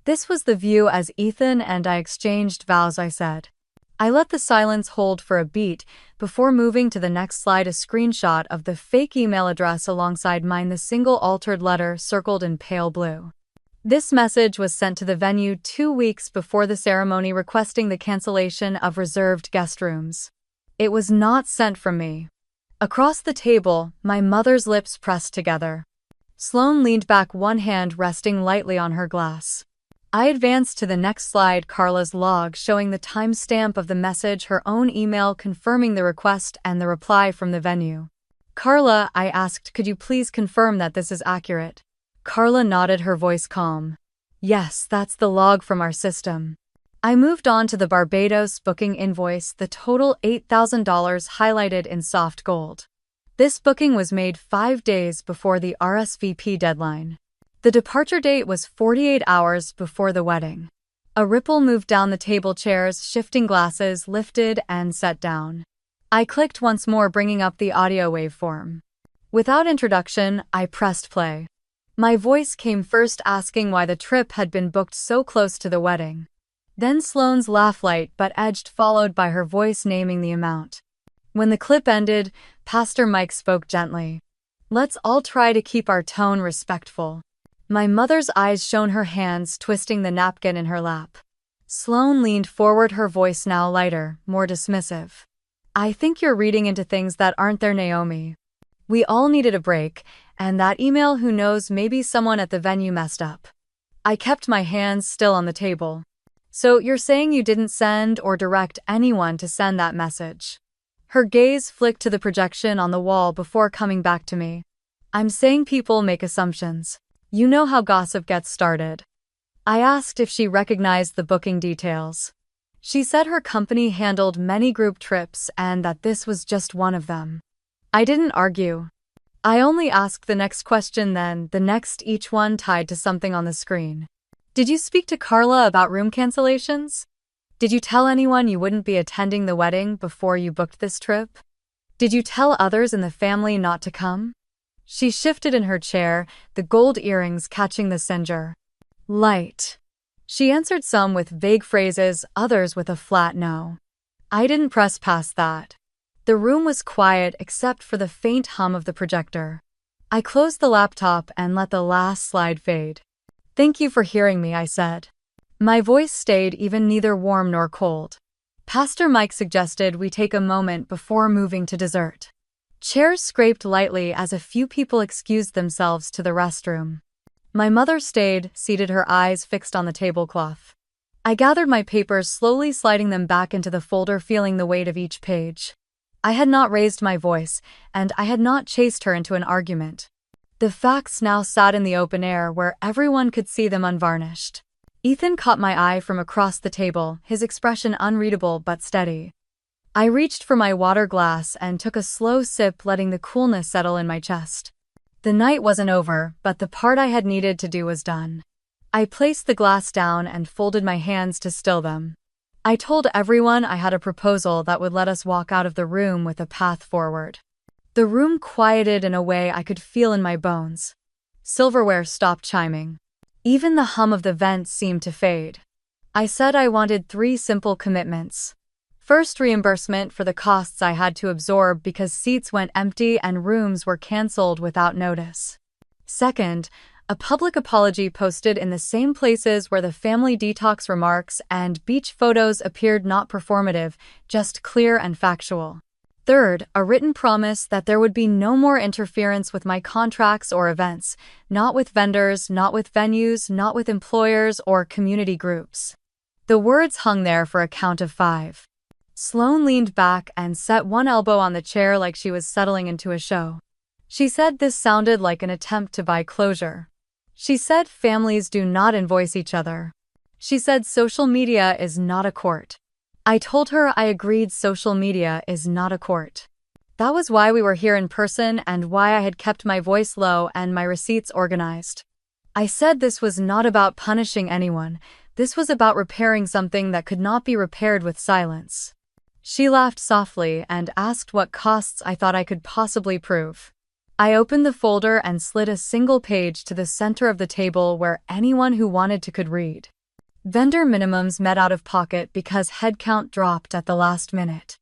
This was the view as Ethan and I exchanged vows, I said. I let the silence hold for a beat before moving to the next slide, a screenshot of the fake email address alongside mine, the single altered letter circled in pale blue. This message was sent to the venue 2 weeks before the ceremony, requesting the cancellation of reserved guest rooms. It was not sent from me. Across the table, my mother's lips pressed together. Sloane leaned back, one hand resting lightly on her glass. I advanced to the next slide, Carla's log showing the timestamp of the message, her own email confirming the request, and the reply from the venue. "Carla," I asked, "could you please confirm that this is accurate?" Carla nodded, her voice calm. "Yes, that's the log from our system." I moved on to the Barbados booking invoice, the total $8,000 highlighted in soft gold. This booking was made 5 days before the RSVP deadline. The departure date was 48 hours before the wedding. A ripple moved down the table, chairs shifting, glasses lifted and set down. I clicked once more, bringing up the audio waveform. Without introduction, I pressed play. My voice came first, asking why the trip had been booked so close to the wedding. Then Sloane's laugh, light but edged, followed by her voice naming the amount. When the clip ended, Pastor Mike spoke gently. "Let's all try to keep our tone respectful." My mother's eyes shone, her hands twisting the napkin in her lap. Sloane leaned forward, her voice now lighter, more dismissive. "I think you're reading into things that aren't there, Naomi. We all needed a break, and that email, who knows, maybe someone at the venue messed up." I kept my hands still on the table. "So you're saying you didn't send or direct anyone to send that message?" Her gaze flicked to the projection on the wall before coming back to me. "I'm saying people make assumptions. You know how gossip gets started." I asked if she recognized the booking details. She said her company handled many group trips and that this was just one of them. I didn't argue. I only asked the next question, then the next, each one tied to something on the screen. "Did you speak to Carla about room cancellations? Did you tell anyone you wouldn't be attending the wedding before you booked this trip? Did you tell others in the family not to come?" She shifted in her chair, the gold earrings catching the singear. "Light." She answered, some with vague phrases, others with a flat no. I didn't press past that. The room was quiet except for the faint hum of the projector. I closed the laptop and let the last slide fade. "Thank you for hearing me," I said. My voice stayed even, neither warm nor cold. Pastor Mike suggested we take a moment before moving to dessert. Chairs scraped lightly as a few people excused themselves to the restroom. My mother stayed, seated, her eyes fixed on the tablecloth. I gathered my papers, slowly sliding them back into the folder, feeling the weight of each page. I had not raised my voice, and I had not chased her into an argument. The facts now sat in the open air where everyone could see them unvarnished. Ethan caught my eye from across the table, his expression unreadable but steady. I reached for my water glass and took a slow sip, letting the coolness settle in my chest. The night wasn't over, but the part I had needed to do was done. I placed the glass down and folded my hands to still them. I told everyone I had a proposal that would let us walk out of the room with a path forward. The room quieted in a way I could feel in my bones. Silverware stopped chiming. Even the hum of the vents seemed to fade. I said I wanted 3 simple commitments. First, reimbursement for the costs I had to absorb because seats went empty and rooms were cancelled without notice. Second, a public apology posted in the same places where the family detox remarks and beach photos appeared, not performative, just clear and factual. Third, a written promise that there would be no more interference with my contracts or events, not with vendors, not with venues, not with employers or community groups. The words hung there for a count of 5. Sloane leaned back and set one elbow on the chair like she was settling into a show. She said this sounded like an attempt to buy closure. She said families do not invoice each other. She said social media is not a court. I told her I agreed social media is not a court. That was why we were here in person and why I had kept my voice low and my receipts organized. I said this was not about punishing anyone. This was about repairing something that could not be repaired with silence. She laughed softly and asked what costs I thought I could possibly prove. I opened the folder and slid a single page to the center of the table where anyone who wanted to could read. Vendor minimums met out of pocket because headcount dropped at the last minute.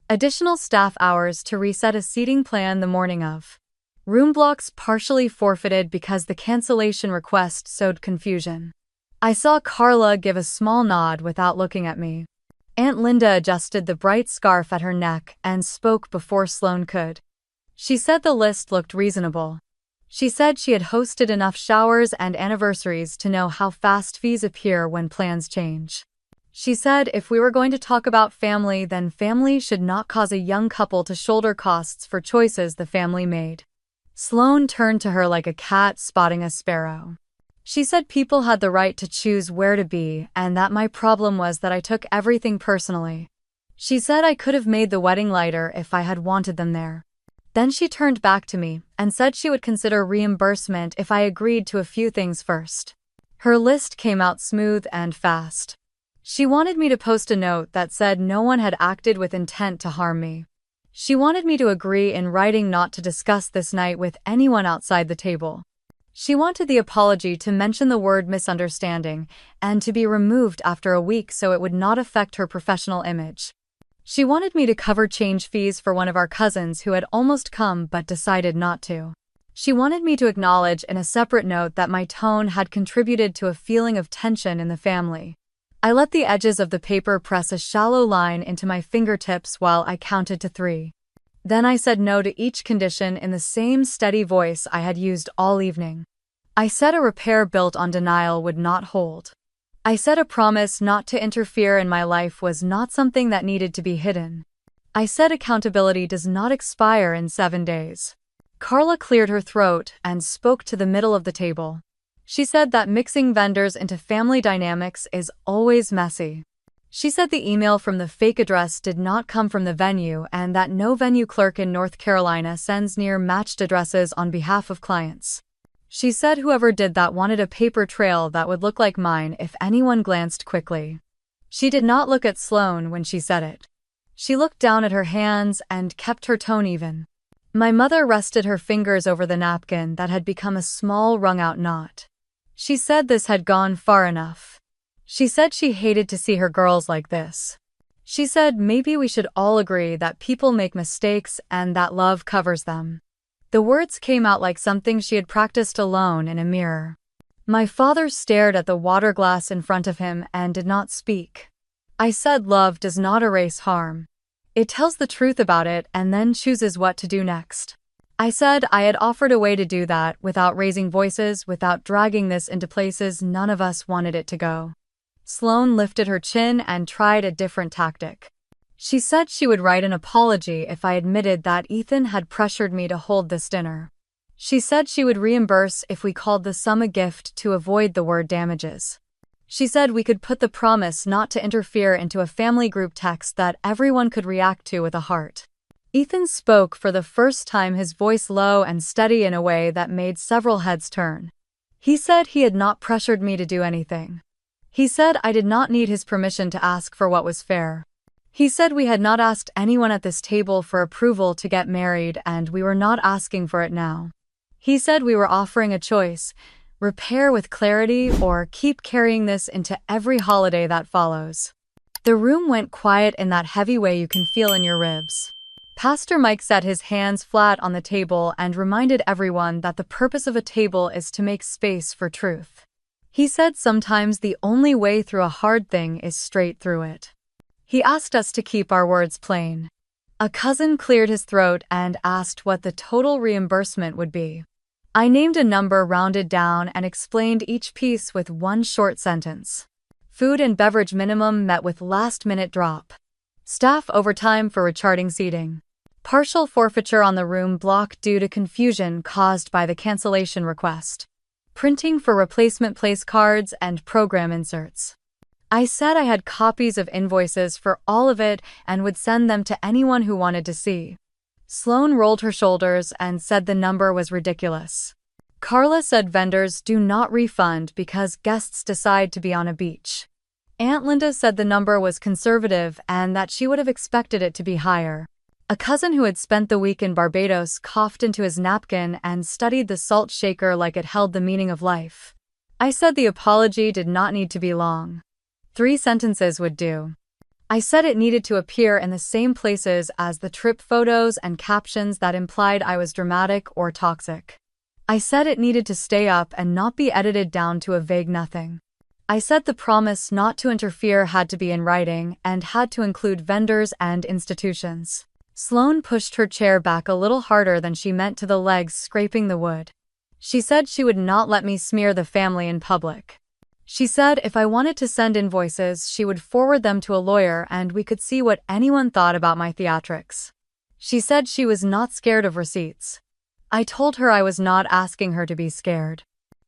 Additional staff hours to reset a seating plan the morning of. Room blocks partially forfeited because the cancellation request sowed confusion. I saw Carla give a small nod without looking at me. Aunt Linda adjusted the bright scarf at her neck and spoke before Sloane could. She said the list looked reasonable. She said she had hosted enough showers and anniversaries to know how fast fees appear when plans change. She said if we were going to talk about family, then family should not cause a young couple to shoulder costs for choices the family made. Sloane turned to her like a cat spotting a sparrow. She said people had the right to choose where to be and that my problem was that I took everything personally. She said I could have made the wedding lighter if I had wanted them there. Then she turned back to me and said she would consider reimbursement if I agreed to a few things first. Her list came out smooth and fast. She wanted me to post a note that said no one had acted with intent to harm me. She wanted me to agree in writing not to discuss this night with anyone outside the table. She wanted the apology to mention the word misunderstanding and to be removed after a week so it would not affect her professional image. She wanted me to cover change fees for one of our cousins who had almost come but decided not to. She wanted me to acknowledge in a separate note that my tone had contributed to a feeling of tension in the family. I let the edges of the paper press a shallow line into my fingertips while I counted to 3. Then I said no to each condition in the same steady voice I had used all evening. I said a repair built on denial would not hold. I said a promise not to interfere in my life was not something that needed to be hidden. I said accountability does not expire in 7 days. Carla cleared her throat and spoke to the middle of the table. She said that mixing vendors into family dynamics is always messy. She said the email from the fake address did not come from the venue and that no venue clerk in North Carolina sends near matched addresses on behalf of clients. She said whoever did that wanted a paper trail that would look like mine if anyone glanced quickly. She did not look at Sloane when she said it. She looked down at her hands and kept her tone even. My mother rested her fingers over the napkin that had become a small wrung-out knot. She said this had gone far enough. She said she hated to see her girls like this. She said maybe we should all agree that people make mistakes and that love covers them. The words came out like something she had practiced alone in a mirror. My father stared at the water glass in front of him and did not speak. I said love does not erase harm. It tells the truth about it and then chooses what to do next. I said I had offered a way to do that without raising voices, without dragging this into places none of us wanted it to go. Sloane lifted her chin and tried a different tactic. She said she would write an apology if I admitted that Ethan had pressured me to hold this dinner. She said she would reimburse if we called the sum a gift to avoid the word damages. She said we could put the promise not to interfere into a family group text that everyone could react to with a heart. Ethan spoke for the first time, his voice low and steady in a way that made several heads turn. He said he had not pressured me to do anything. He said I did not need his permission to ask for what was fair. He said we had not asked anyone at this table for approval to get married, and we were not asking for it now. He said we were offering a choice: repair with clarity or keep carrying this into every holiday that follows. The room went quiet in that heavy way you can feel in your ribs. Pastor Mike set his hands flat on the table and reminded everyone that the purpose of a table is to make space for truth. He said sometimes the only way through a hard thing is straight through it. He asked us to keep our words plain. A cousin cleared his throat and asked what the total reimbursement would be. I named a number rounded down and explained each piece with one short sentence. Food and beverage minimum met with last-minute drop. Staff overtime for recharting seating. Partial forfeiture on the room block due to confusion caused by the cancellation request. Printing for replacement place cards and program inserts. I said I had copies of invoices for all of it and would send them to anyone who wanted to see. Sloane rolled her shoulders and said the number was ridiculous. Carla said vendors do not refund because guests decide to be on a beach. Aunt Linda said the number was conservative and that she would have expected it to be higher. A cousin who had spent the week in Barbados coughed into his napkin and studied the salt shaker like it held the meaning of life. I said the apology did not need to be long. 3 sentences would do. I said it needed to appear in the same places as the trip photos and captions that implied I was dramatic or toxic. I said it needed to stay up and not be edited down to a vague nothing. I said the promise not to interfere had to be in writing and had to include vendors and institutions. Sloane pushed her chair back a little harder than she meant to the legs scraping the wood. She said she would not let me smear the family in public. She said if I wanted to send invoices, she would forward them to a lawyer and we could see what anyone thought about my theatrics. She said she was not scared of receipts. I told her I was not asking her to be scared.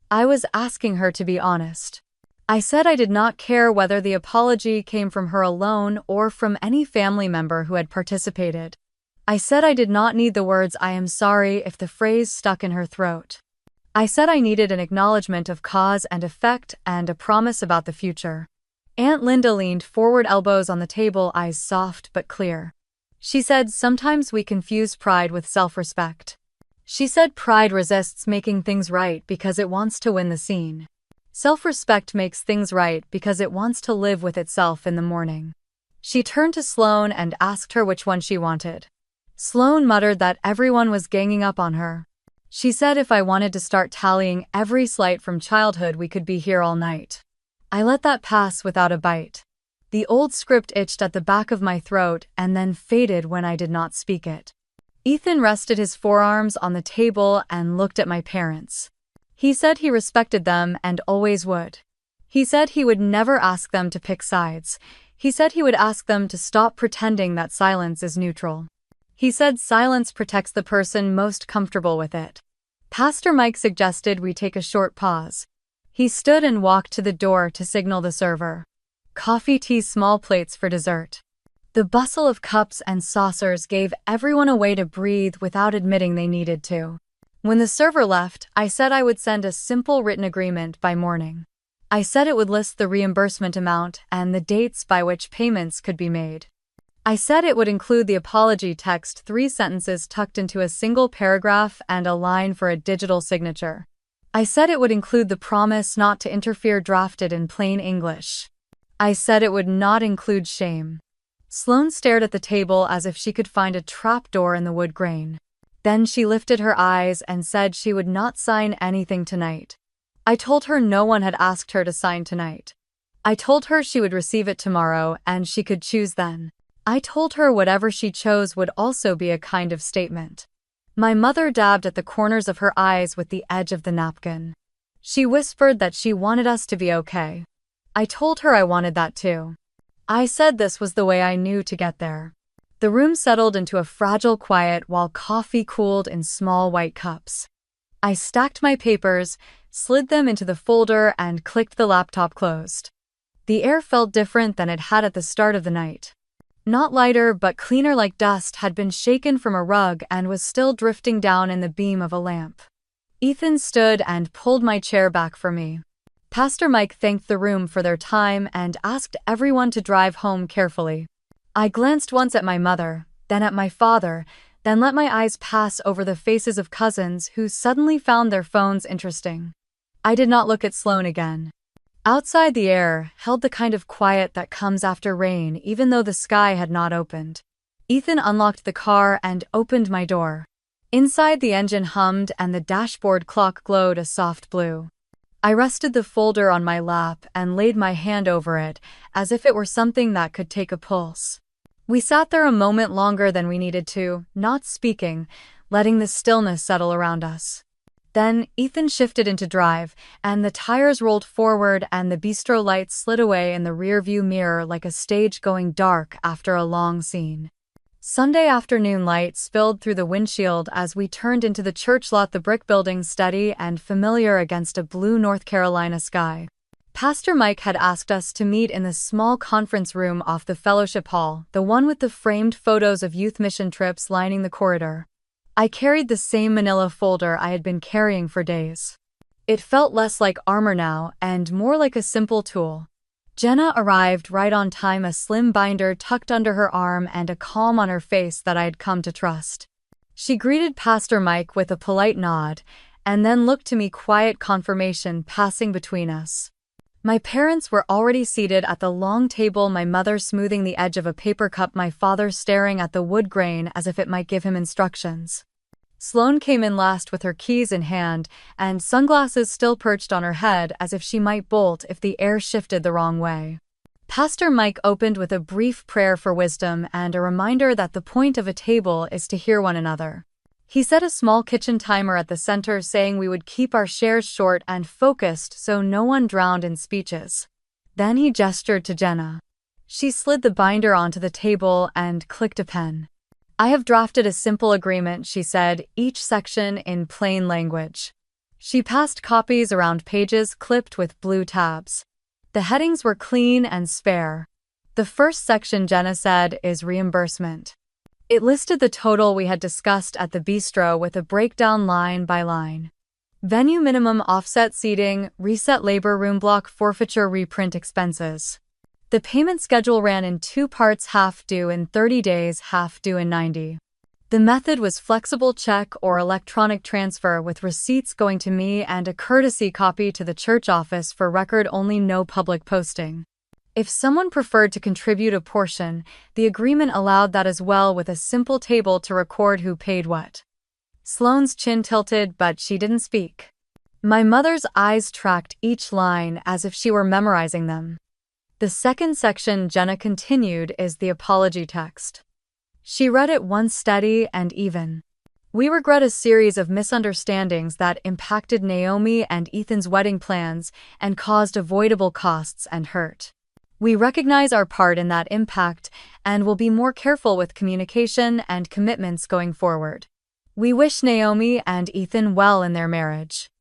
I was asking her to be honest. I said I did not care whether the apology came from her alone or from any family member who had participated. I said I did not need the words "I am sorry" if the phrase stuck in her throat. I said I needed an acknowledgement of cause and effect and a promise about the future. Aunt Linda leaned forward, elbows on the table, eyes soft but clear. She said sometimes we confuse pride with self-respect. She said pride resists making things right because it wants to win the scene. Self-respect makes things right because it wants to live with itself in the morning. She turned to Sloane and asked her which one she wanted. Sloane muttered that everyone was ganging up on her. She said if I wanted to start tallying every slight from childhood, we could be here all night. I let that pass without a bite. The old script itched at the back of my throat and then faded when I did not speak it. Ethan rested his forearms on the table and looked at my parents. He said he respected them and always would. He said he would never ask them to pick sides. He said he would ask them to stop pretending that silence is neutral. He said silence protects the person most comfortable with it. Pastor Mike suggested we take a short pause. He stood and walked to the door to signal the server. Coffee, tea, small plates for dessert. The bustle of cups and saucers gave everyone a way to breathe without admitting they needed to. When the server left, I said I would send a simple written agreement by morning. I said it would list the reimbursement amount and the dates by which payments could be made. I said it would include the apology text, 3 sentences tucked into a single paragraph and a line for a digital signature. I said it would include the promise not to interfere drafted in plain English. I said it would not include shame. Sloane stared at the table as if she could find a trapdoor in the wood grain. Then she lifted her eyes and said she would not sign anything tonight. I told her no one had asked her to sign tonight. I told her she would receive it tomorrow and she could choose then. I told her whatever she chose would also be a kind of statement. My mother dabbed at the corners of her eyes with the edge of the napkin. She whispered that she wanted us to be okay. I told her I wanted that too. I said this was the way I knew to get there. The room settled into a fragile quiet while coffee cooled in small white cups. I stacked my papers, slid them into the folder, and clicked the laptop closed. The air felt different than it had at the start of the night. Not lighter, but cleaner, like dust had been shaken from a rug and was still drifting down in the beam of a lamp. Ethan stood and pulled my chair back for me. Pastor Mike thanked the room for their time and asked everyone to drive home carefully. I glanced once at my mother, then at my father, then let my eyes pass over the faces of cousins who suddenly found their phones interesting. I did not look at Sloane again. Outside, the air held the kind of quiet that comes after rain, even though the sky had not opened. Ethan unlocked the car and opened my door. Inside, the engine hummed and the dashboard clock glowed a soft blue. I rested the folder on my lap and laid my hand over it, as if it were something that could take a pulse. We sat there a moment longer than we needed to, not speaking, letting the stillness settle around us. Then, Ethan shifted into drive, and the tires rolled forward and the bistro lights slid away in the rearview mirror like a stage going dark after a long scene. Sunday afternoon light spilled through the windshield as we turned into the church lot, the brick building steady and familiar against a blue North Carolina sky. Pastor Mike had asked us to meet in the small conference room off the fellowship hall, the one with the framed photos of youth mission trips lining the corridor. I carried the same manila folder I had been carrying for days. It felt less like armor now and more like a simple tool. Jenna arrived right on time, a slim binder tucked under her arm and a calm on her face that I had come to trust. She greeted Pastor Mike with a polite nod, and then looked to me, quiet confirmation passing between us. My parents were already seated at the long table, my mother smoothing the edge of a paper cup, my father staring at the wood grain as if it might give him instructions. Sloane came in last with her keys in hand and sunglasses still perched on her head as if she might bolt if the air shifted the wrong way. Pastor Mike opened with a brief prayer for wisdom and a reminder that the point of a table is to hear one another. He set a small kitchen timer at the center, saying we would keep our shares short and focused so no one drowned in speeches. Then he gestured to Jenna. She slid the binder onto the table and clicked a pen. I have drafted a simple agreement, she said, each section in plain language. She passed copies around, pages clipped with blue tabs. The headings were clean and spare. The first section, Jenna said, is reimbursement. It listed the total we had discussed at the bistro with a breakdown line by line. Venue minimum, offset seating, reset labor, room block forfeiture, reprint expenses. The payment schedule ran in 2 parts, half due in 30 days, half due in 90. The method was flexible check or electronic transfer, with receipts going to me and a courtesy copy to the church office for record only, no public posting. If someone preferred to contribute a portion, the agreement allowed that as well, with a simple table to record who paid what. Sloane's chin tilted, but she didn't speak. My mother's eyes tracked each line as if she were memorizing them. The second section, Jenna continued, is the apology text. She read it once, steady and even. We regret a series of misunderstandings that impacted Naomi and Ethan's wedding plans and caused avoidable costs and hurt. We recognize our part in that impact and will be more careful with communication and commitments going forward. We wish Naomi and Ethan well in their marriage.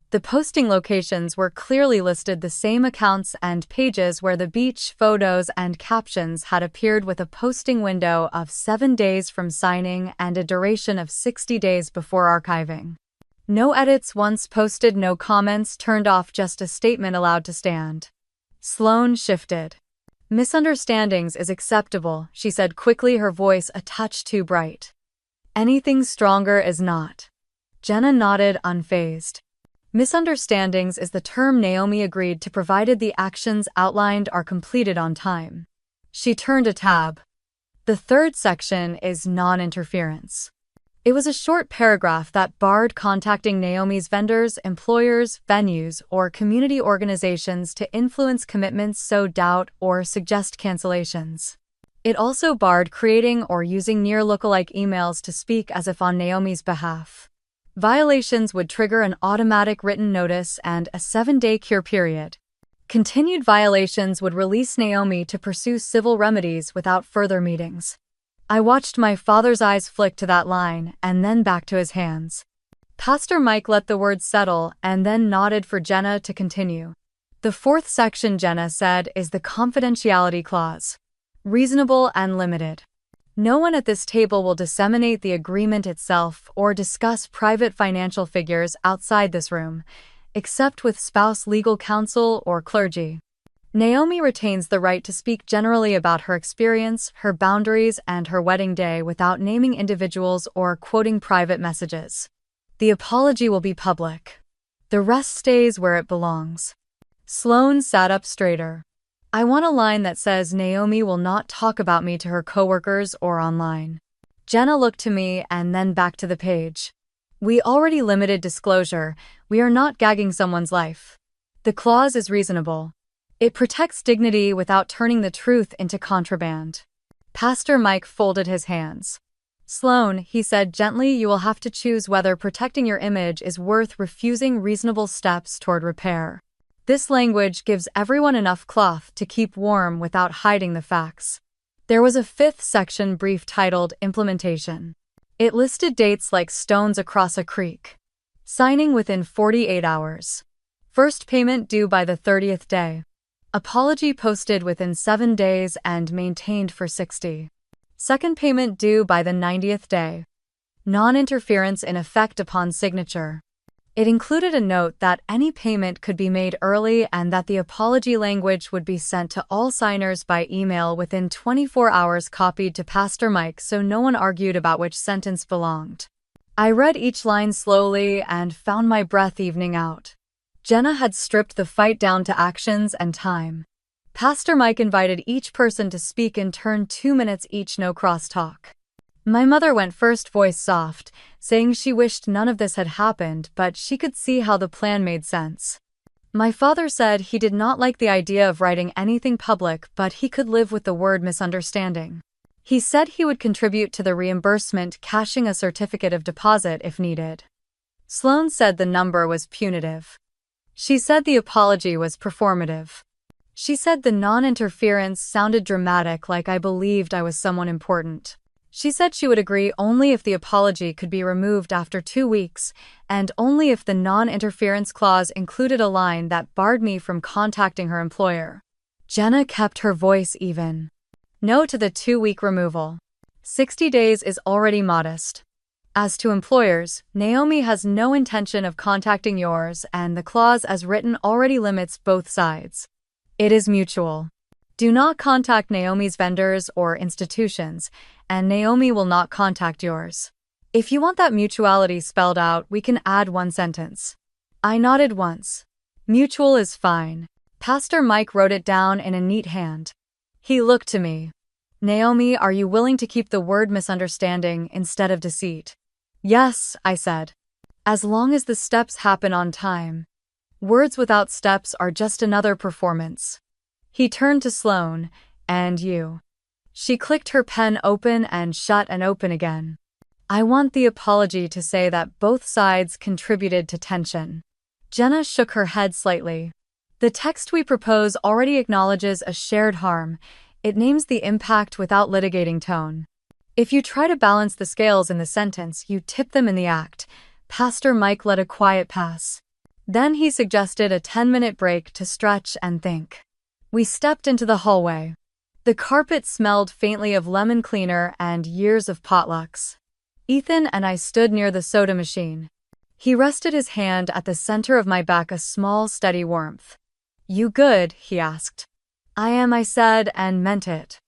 The posting locations were clearly listed, the same accounts and pages where the beach photos and captions had appeared, with a posting window of 7 days from signing and a duration of 60 days before archiving. No edits once posted, no comments turned off, just a statement allowed to stand. Sloane shifted. Misunderstandings is acceptable, she said quickly, her voice a touch too bright. Anything stronger is not. Jenna nodded, unfazed. Misunderstandings is the term Naomi agreed to, provided the actions outlined are completed on time. She turned a tab. The third section is non-interference. It was a short paragraph that barred contacting Naomi's vendors, employers, venues, or community organizations to influence commitments, sow doubt, or suggest cancellations. It also barred creating or using near lookalike emails to speak as if on Naomi's behalf. Violations would trigger an automatic written notice and a 7-day cure period. Continued violations would release Naomi to pursue civil remedies without further meetings. I watched my father's eyes flick to that line and then back to his hands. Pastor Mike let the words settle and then nodded for Jenna to continue. The fourth section, Jenna said, is the confidentiality clause. Reasonable and limited. No one at this table will disseminate the agreement itself or discuss private financial figures outside this room, except with spouse legal counsel or clergy. Naomi retains the right to speak generally about her experience, her boundaries, and her wedding day without naming individuals or quoting private messages. The apology will be public. The rest stays where it belongs. Sloane sat up straighter. I want a line that says Naomi will not talk about me to her coworkers or online. Jenna looked to me and then back to the page. We already limited disclosure. We are not gagging someone's life. The clause is reasonable. It protects dignity without turning the truth into contraband. Pastor Mike folded his hands. Sloane, he said gently, you will have to choose whether protecting your image is worth refusing reasonable steps toward repair. This language gives everyone enough cloth to keep warm without hiding the facts. There was a fifth section brief titled Implementation. It listed dates like stones across a creek. Signing within 48 hours. First payment due by the 30th day. Apology posted within 7 days and maintained for 60. Second payment due by the 90th day. Non-interference in effect upon signature. It included a note that any payment could be made early and that the apology language would be sent to all signers by email within 24 hours, copied to Pastor Mike so no one argued about which sentence belonged. I read each line slowly and found my breath evening out. Jenna had stripped the fight down to actions and time. Pastor Mike invited each person to speak in turn, 2 minutes each, no crosstalk. My mother went first, voice soft, saying she wished none of this had happened, but she could see how the plan made sense. My father said he did not like the idea of writing anything public, but he could live with the word misunderstanding. He said he would contribute to the reimbursement, cashing a certificate of deposit if needed. Sloane said the number was punitive. She said the apology was performative. She said the non-interference sounded dramatic, like I believed I was someone important. She said she would agree only if the apology could be removed after 2 weeks, and only if the non-interference clause included a line that barred me from contacting her employer. Jenna kept her voice even. No to the 2-week removal. 60 days is already modest. As to employers, Naomi has no intention of contacting yours, and the clause as written already limits both sides. It is mutual. Do not contact Naomi's vendors or institutions, and Naomi will not contact yours. If you want that mutuality spelled out, we can add one sentence. I nodded once. Mutual is fine. Pastor Mike wrote it down in a neat hand. He looked to me. Naomi, are you willing to keep the word misunderstanding instead of deceit? Yes, I said. As long as the steps happen on time. Words without steps are just another performance. He turned to Sloane, and you. She clicked her pen open and shut and open again. I want the apology to say that both sides contributed to tension. Jenna shook her head slightly. The text we propose already acknowledges a shared harm. It names the impact without litigating tone. If you try to balance the scales in the sentence, you tip them in the act. Pastor Mike let a quiet pass. Then he suggested a 10-minute break to stretch and think. We stepped into the hallway. The carpet smelled faintly of lemon cleaner and years of potlucks. Ethan and I stood near the soda machine. He rested his hand at the center of my back, a small, steady warmth. You good? He asked. I am, I said, and meant it.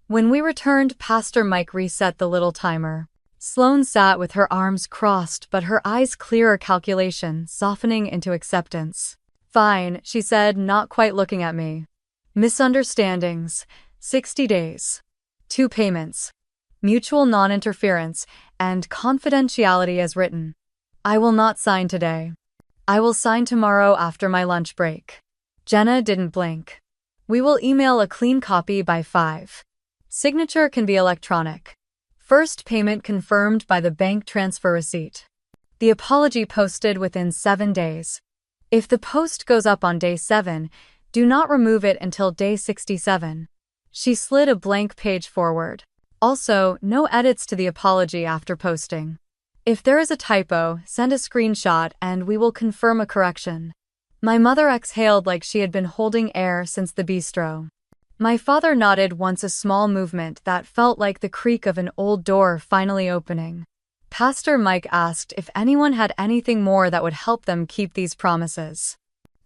When we returned, Pastor Mike reset the little timer. Sloane sat with her arms crossed but her eyes clear, calculation softening into acceptance. Fine, she said, not quite looking at me. Misunderstandings. 60 days. 2 payments. Mutual non-interference and confidentiality as written. I will not sign today. I will sign tomorrow after my lunch break. Jenna didn't blink. We will email a clean copy by 5. Signature can be electronic. First payment confirmed by the bank transfer receipt. The apology posted within 7 days. If the post goes up on day 7, do not remove it until day 67. She slid a blank page forward. Also, no edits to the apology after posting. If there is a typo, send a screenshot and we will confirm a correction. My mother exhaled like she had been holding air since the bistro. My father nodded once, a small movement that felt like the creak of an old door finally opening. Pastor Mike asked if anyone had anything more that would help them keep these promises.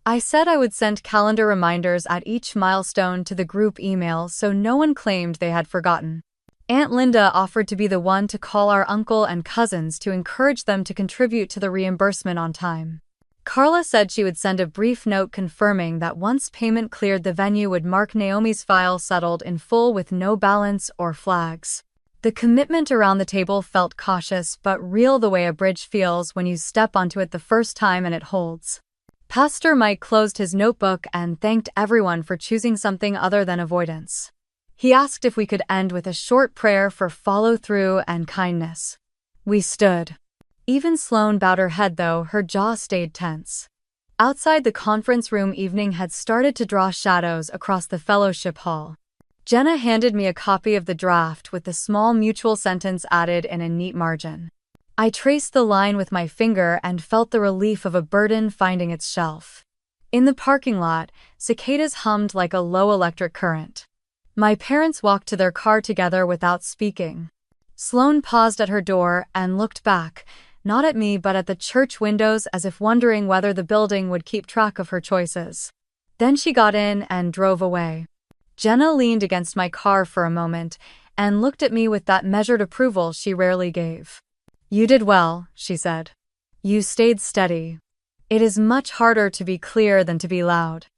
I said I would send calendar reminders at each milestone to the group email so no one claimed they had forgotten. Aunt Linda offered to be the one to call our uncle and cousins to encourage them to contribute to the reimbursement on time. Carla said she would send a brief note confirming that once payment cleared, the venue would mark Naomi's file settled in full with no balance or flags. The commitment around the table felt cautious but real, the way a bridge feels when you step onto it the first time and it holds. Pastor Mike closed his notebook and thanked everyone for choosing something other than avoidance. He asked if we could end with a short prayer for follow-through and kindness. We stood. Even Sloane bowed her head, though her jaw stayed tense. Outside the conference room, evening had started to draw shadows across the fellowship hall. Jenna handed me a copy of the draft with the small mutual sentence added in a neat margin. I traced the line with my finger and felt the relief of a burden finding its shelf. In the parking lot, cicadas hummed like a low electric current. My parents walked to their car together without speaking. Sloane paused at her door and looked back, not at me but at the church windows, as if wondering whether the building would keep track of her choices. Then she got in and drove away. Jenna leaned against my car for a moment and looked at me with that measured approval she rarely gave. "You did well," she said. "You stayed steady. It is much harder to be clear than to be loud."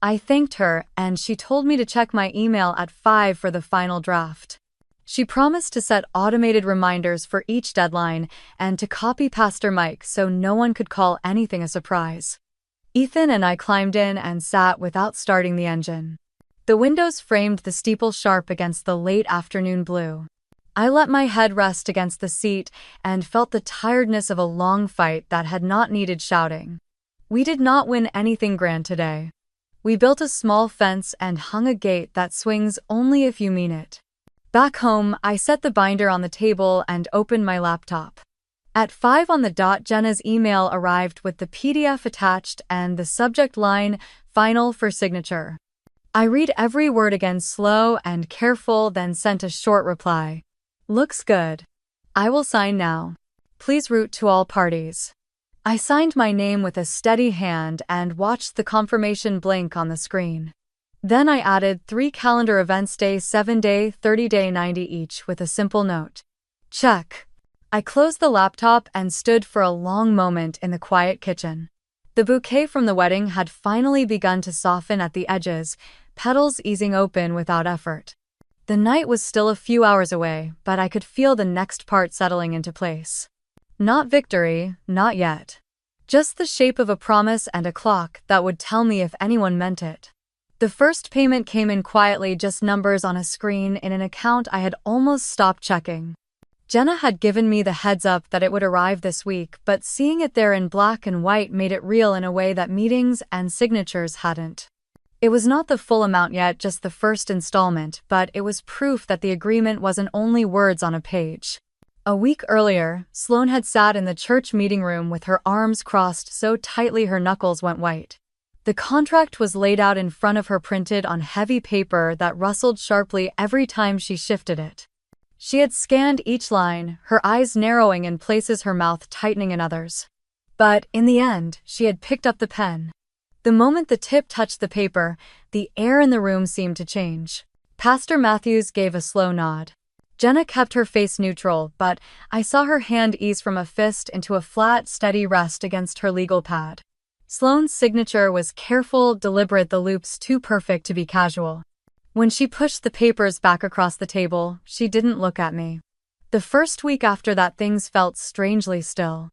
I thanked her, and she told me to check my email at 5 for the final draft. She promised to set automated reminders for each deadline and to copy Pastor Mike so no one could call anything a surprise. Ethan and I climbed in and sat without starting the engine. The windows framed the steeple sharp against the late afternoon blue. I let my head rest against the seat and felt the tiredness of a long fight that had not needed shouting. We did not win anything grand today. We built a small fence and hung a gate that swings only if you mean it. Back home, I set the binder on the table and opened my laptop. At 5 on the dot, Jenna's email arrived with the PDF attached and the subject line, "Final for signature." I read every word again, slow and careful, then sent a short reply. "Looks good. I will sign now. Please route to all parties." I signed my name with a steady hand and watched the confirmation blink on the screen. Then I added 3 calendar events: day, 7-day, 30-day, 90 each, with a simple note. Check. I closed the laptop and stood for a long moment in the quiet kitchen. The bouquet from the wedding had finally begun to soften at the edges, petals easing open without effort. The night was still a few hours away, but I could feel the next part settling into place. Not victory, not yet. Just the shape of a promise and a clock that would tell me if anyone meant it. The first payment came in quietly, just numbers on a screen in an account I had almost stopped checking. Jenna had given me the heads up that it would arrive this week, but seeing it there in black and white made it real in a way that meetings and signatures hadn't. It was not the full amount yet, just the first installment, but it was proof that the agreement wasn't only words on a page. A week earlier, Sloane had sat in the church meeting room with her arms crossed so tightly her knuckles went white. The contract was laid out in front of her, printed on heavy paper that rustled sharply every time she shifted it. She had scanned each line, her eyes narrowing in places, her mouth tightening in others. But, in the end, she had picked up the pen. The moment the tip touched the paper, the air in the room seemed to change. Pastor Matthews gave a slow nod. Jenna kept her face neutral, but I saw her hand ease from a fist into a flat, steady rest against her legal pad. Sloane's signature was careful, deliberate, the loops too perfect to be casual. When she pushed the papers back across the table, she didn't look at me. The first week after that, things felt strangely still.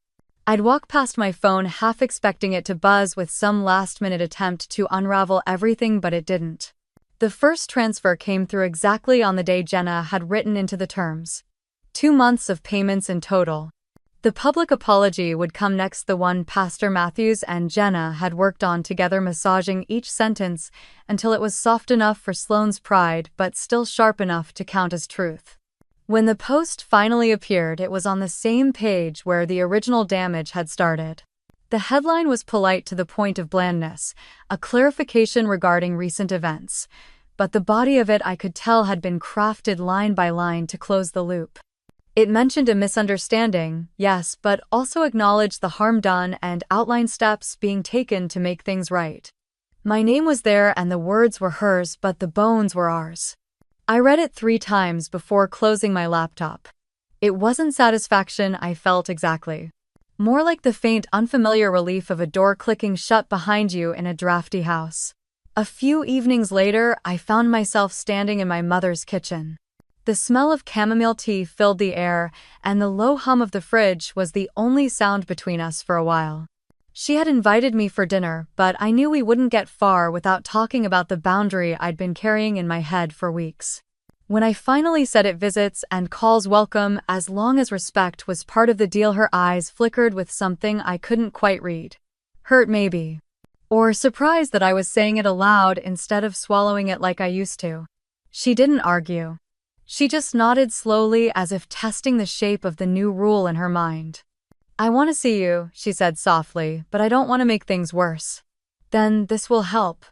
I'd walk past my phone half expecting it to buzz with some last-minute attempt to unravel everything, but it didn't. The first transfer came through exactly on the day Jenna had written into the terms. 2 months of payments in total. The public apology would come next, the one Pastor Matthews and Jenna had worked on together, massaging each sentence until it was soft enough for Sloane's pride but still sharp enough to count as truth. When the post finally appeared, it was on the same page where the original damage had started. The headline was polite to the point of blandness, a clarification regarding recent events, but the body of it I could tell had been crafted line by line to close the loop. It mentioned a misunderstanding, yes, but also acknowledged the harm done and outlined steps being taken to make things right. My name was there and the words were hers, but the bones were ours. I read it 3 times before closing my laptop. It wasn't satisfaction I felt exactly. More like the faint, unfamiliar relief of a door clicking shut behind you in a drafty house. A few evenings later, I found myself standing in my mother's kitchen. The smell of chamomile tea filled the air, and the low hum of the fridge was the only sound between us for a while. She had invited me for dinner, but I knew we wouldn't get far without talking about the boundary I'd been carrying in my head for weeks. When I finally said it, visits and calls welcome as long as respect was part of the deal, her eyes flickered with something I couldn't quite read. Hurt maybe. Or surprised that I was saying it aloud instead of swallowing it like I used to. She didn't argue. She just nodded slowly as if testing the shape of the new rule in her mind. I want to see you, she said softly, but I don't want to make things worse. Then this will help.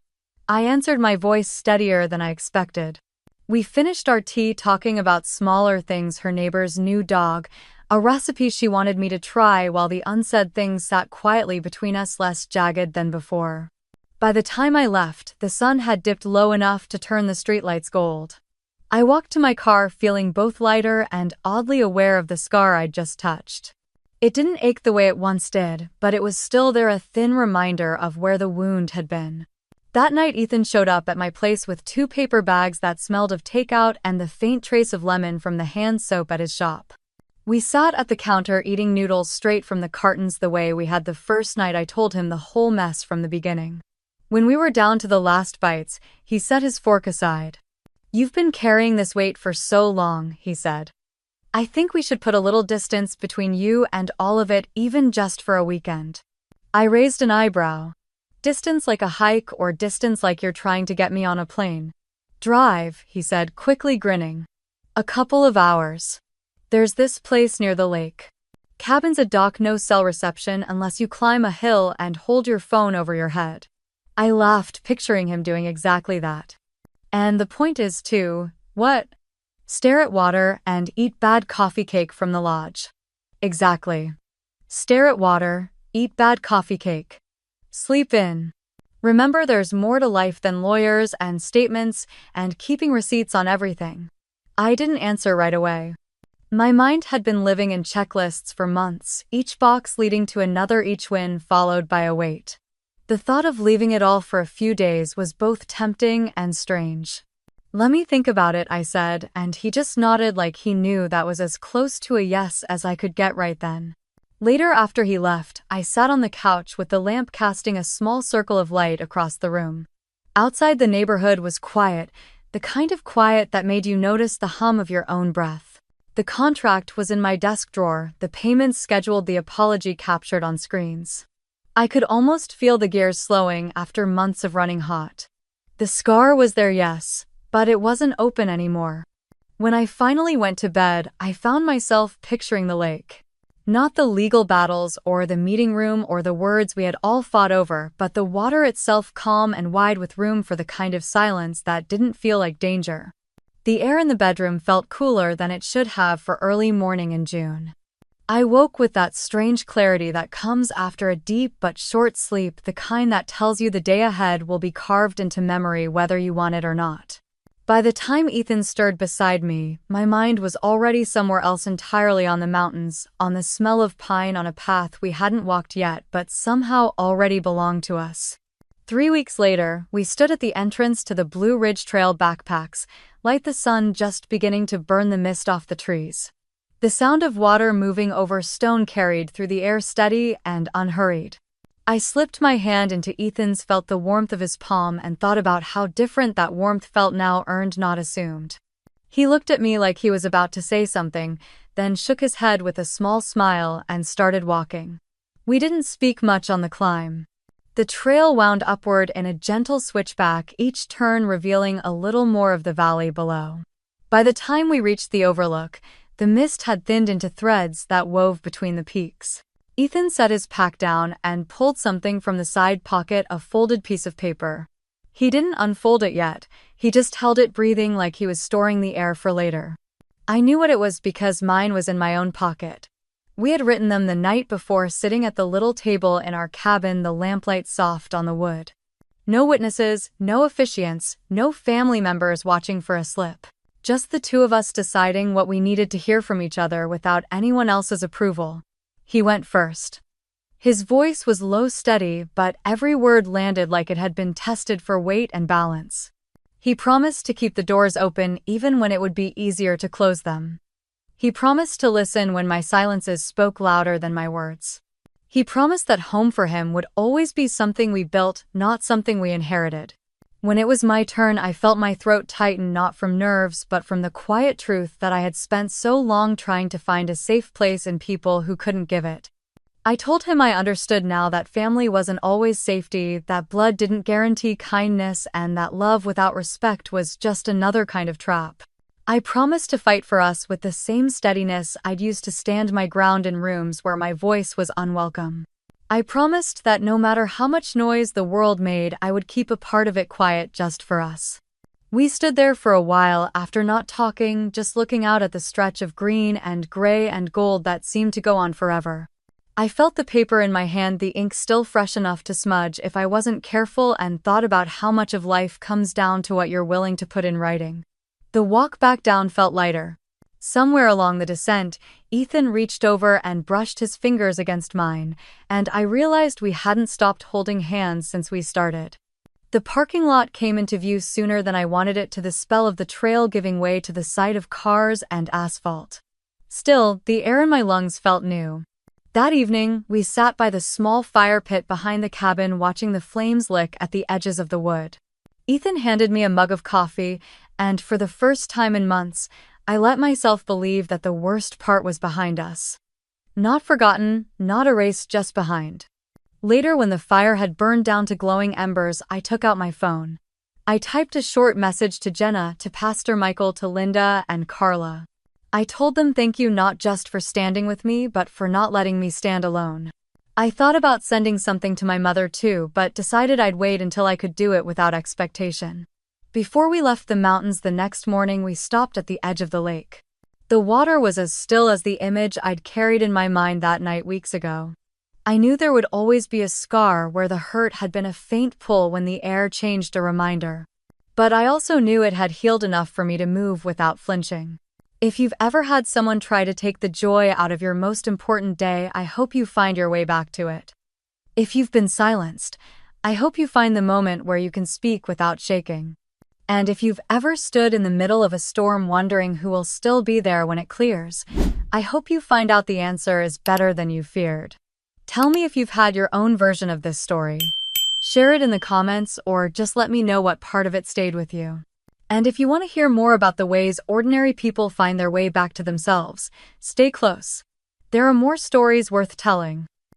I answered, my voice steadier than I expected. We finished our tea talking about smaller things, her neighbor's new dog, a recipe she wanted me to try, while the unsaid things sat quietly between us, less jagged than before. By the time I left, the sun had dipped low enough to turn the streetlights gold. I walked to my car feeling both lighter and oddly aware of the scar I'd just touched. It didn't ache the way it once did, but it was still there, a thin reminder of where the wound had been. That night, Ethan showed up at my place with 2 paper bags that smelled of takeout and the faint trace of lemon from the hand soap at his shop. We sat at the counter eating noodles straight from the cartons, the way we had the first night I told him the whole mess from the beginning. When we were down to the last bites, he set his fork aside. "You've been carrying this weight for so long," he said. "I think we should put a little distance between you and all of it, even just for a weekend." I raised an eyebrow. "Distance like a hike, or distance like you're trying to get me on a plane?" "Drive," he said, quickly grinning. "A couple of hours. There's this place near the lake. Cabin's a dock, no cell reception unless you climb a hill and hold your phone over your head." I laughed, picturing him doing exactly that. "And the point is to, what? Stare at water and eat bad coffee cake from the lodge." "Exactly. Stare at water, eat bad coffee cake. Sleep in. Remember, there's more to life than lawyers and statements and keeping receipts on everything." I didn't answer right away. My mind had been living in checklists for months, each box leading to another, each win followed by a wait. The thought of leaving it all for a few days was both tempting and strange. "Let me think about it," I said, and he just nodded like he knew that was as close to a yes as I could get right then. Later, after he left, I sat on the couch with the lamp casting a small circle of light across the room. Outside, the neighborhood was quiet, the kind of quiet that made you notice the hum of your own breath. The contract was in my desk drawer, the payments scheduled, the apology captured on screens. I could almost feel the gears slowing after months of running hot. The scar was there, yes, but it wasn't open anymore. When I finally went to bed, I found myself picturing the lake. Not the legal battles or the meeting room or the words we had all fought over, but the water itself, calm and wide, with room for the kind of silence that didn't feel like danger. The air in the bedroom felt cooler than it should have for early morning in June. I woke with that strange clarity that comes after a deep but short sleep, the kind that tells you the day ahead will be carved into memory whether you want it or not. By the time Ethan stirred beside me, my mind was already somewhere else entirely, on the mountains, on the smell of pine, on a path we hadn't walked yet but somehow already belonged to us. 3 weeks later, we stood at the entrance to the Blue Ridge Trail backpacks, light, the sun just beginning to burn the mist off the trees. The sound of water moving over stone carried through the air, steady and unhurried. I slipped my hand into Ethan's, felt the warmth of his palm, and thought about how different that warmth felt now, earned, not assumed. He looked at me like he was about to say something, then shook his head with a small smile and started walking. We didn't speak much on the climb. The trail wound upward in a gentle switchback, each turn revealing a little more of the valley below. By the time we reached the overlook, the mist had thinned into threads that wove between the peaks. Ethan set his pack down and pulled something from the side pocket, a folded piece of paper. He didn't unfold it yet, he just held it, breathing like he was storing the air for later. I knew what it was because mine was in my own pocket. We had written them the night before, sitting at the little table in our cabin, the lamplight soft on the wood. No witnesses, no officiants, no family members watching for a slip. Just the two of us deciding what we needed to hear from each other without anyone else's approval. He went first. His voice was low, steady, but every word landed like it had been tested for weight and balance. He promised to keep the doors open even when it would be easier to close them. He promised to listen when my silences spoke louder than my words. He promised that home for him would always be something we built, not something we inherited. When it was my turn, I felt my throat tighten, not from nerves but from the quiet truth that I had spent so long trying to find a safe place in people who couldn't give it. I told him I understood now that family wasn't always safety, that blood didn't guarantee kindness, and that love without respect was just another kind of trap. I promised to fight for us with the same steadiness I'd used to stand my ground in rooms where my voice was unwelcome. I promised that no matter how much noise the world made, I would keep a part of it quiet just for us. We stood there for a while after not talking, just looking out at the stretch of green and gray and gold that seemed to go on forever. I felt the paper in my hand, the ink still fresh enough to smudge if I wasn't careful, and thought about how much of life comes down to what you're willing to put in writing. The walk back down felt lighter. Somewhere along the descent, Ethan reached over and brushed his fingers against mine, and I realized we hadn't stopped holding hands since we started. The parking lot came into view sooner than I wanted it to, the spell of the trail giving way to the sight of cars and asphalt. Still, the air in my lungs felt new. That evening, we sat by the small fire pit behind the cabin, watching the flames lick at the edges of the wood. Ethan handed me a mug of coffee, and for the first time in months, I let myself believe that the worst part was behind us. Not forgotten, not erased, just behind. Later, when the fire had burned down to glowing embers, I took out my phone. I typed a short message to Jenna, to Pastor Michael, to Linda and Carla. I told them thank you, not just for standing with me, but for not letting me stand alone. I thought about sending something to my mother too, but decided I'd wait until I could do it without expectation. Before we left the mountains the next morning, we stopped at the edge of the lake. The water was as still as the image I'd carried in my mind that night weeks ago. I knew there would always be a scar where the hurt had been a faint pull when the air changed, a reminder. But I also knew it had healed enough for me to move without flinching. If you've ever had someone try to take the joy out of your most important day, I hope you find your way back to it. If you've been silenced, I hope you find the moment where you can speak without shaking. And if you've ever stood in the middle of a storm wondering who will still be there when it clears, I hope you find out the answer is better than you feared. Tell me if you've had your own version of this story. Share it in the comments, or just let me know what part of it stayed with you. And if you want to hear more about the ways ordinary people find their way back to themselves, stay close. There are more stories worth telling.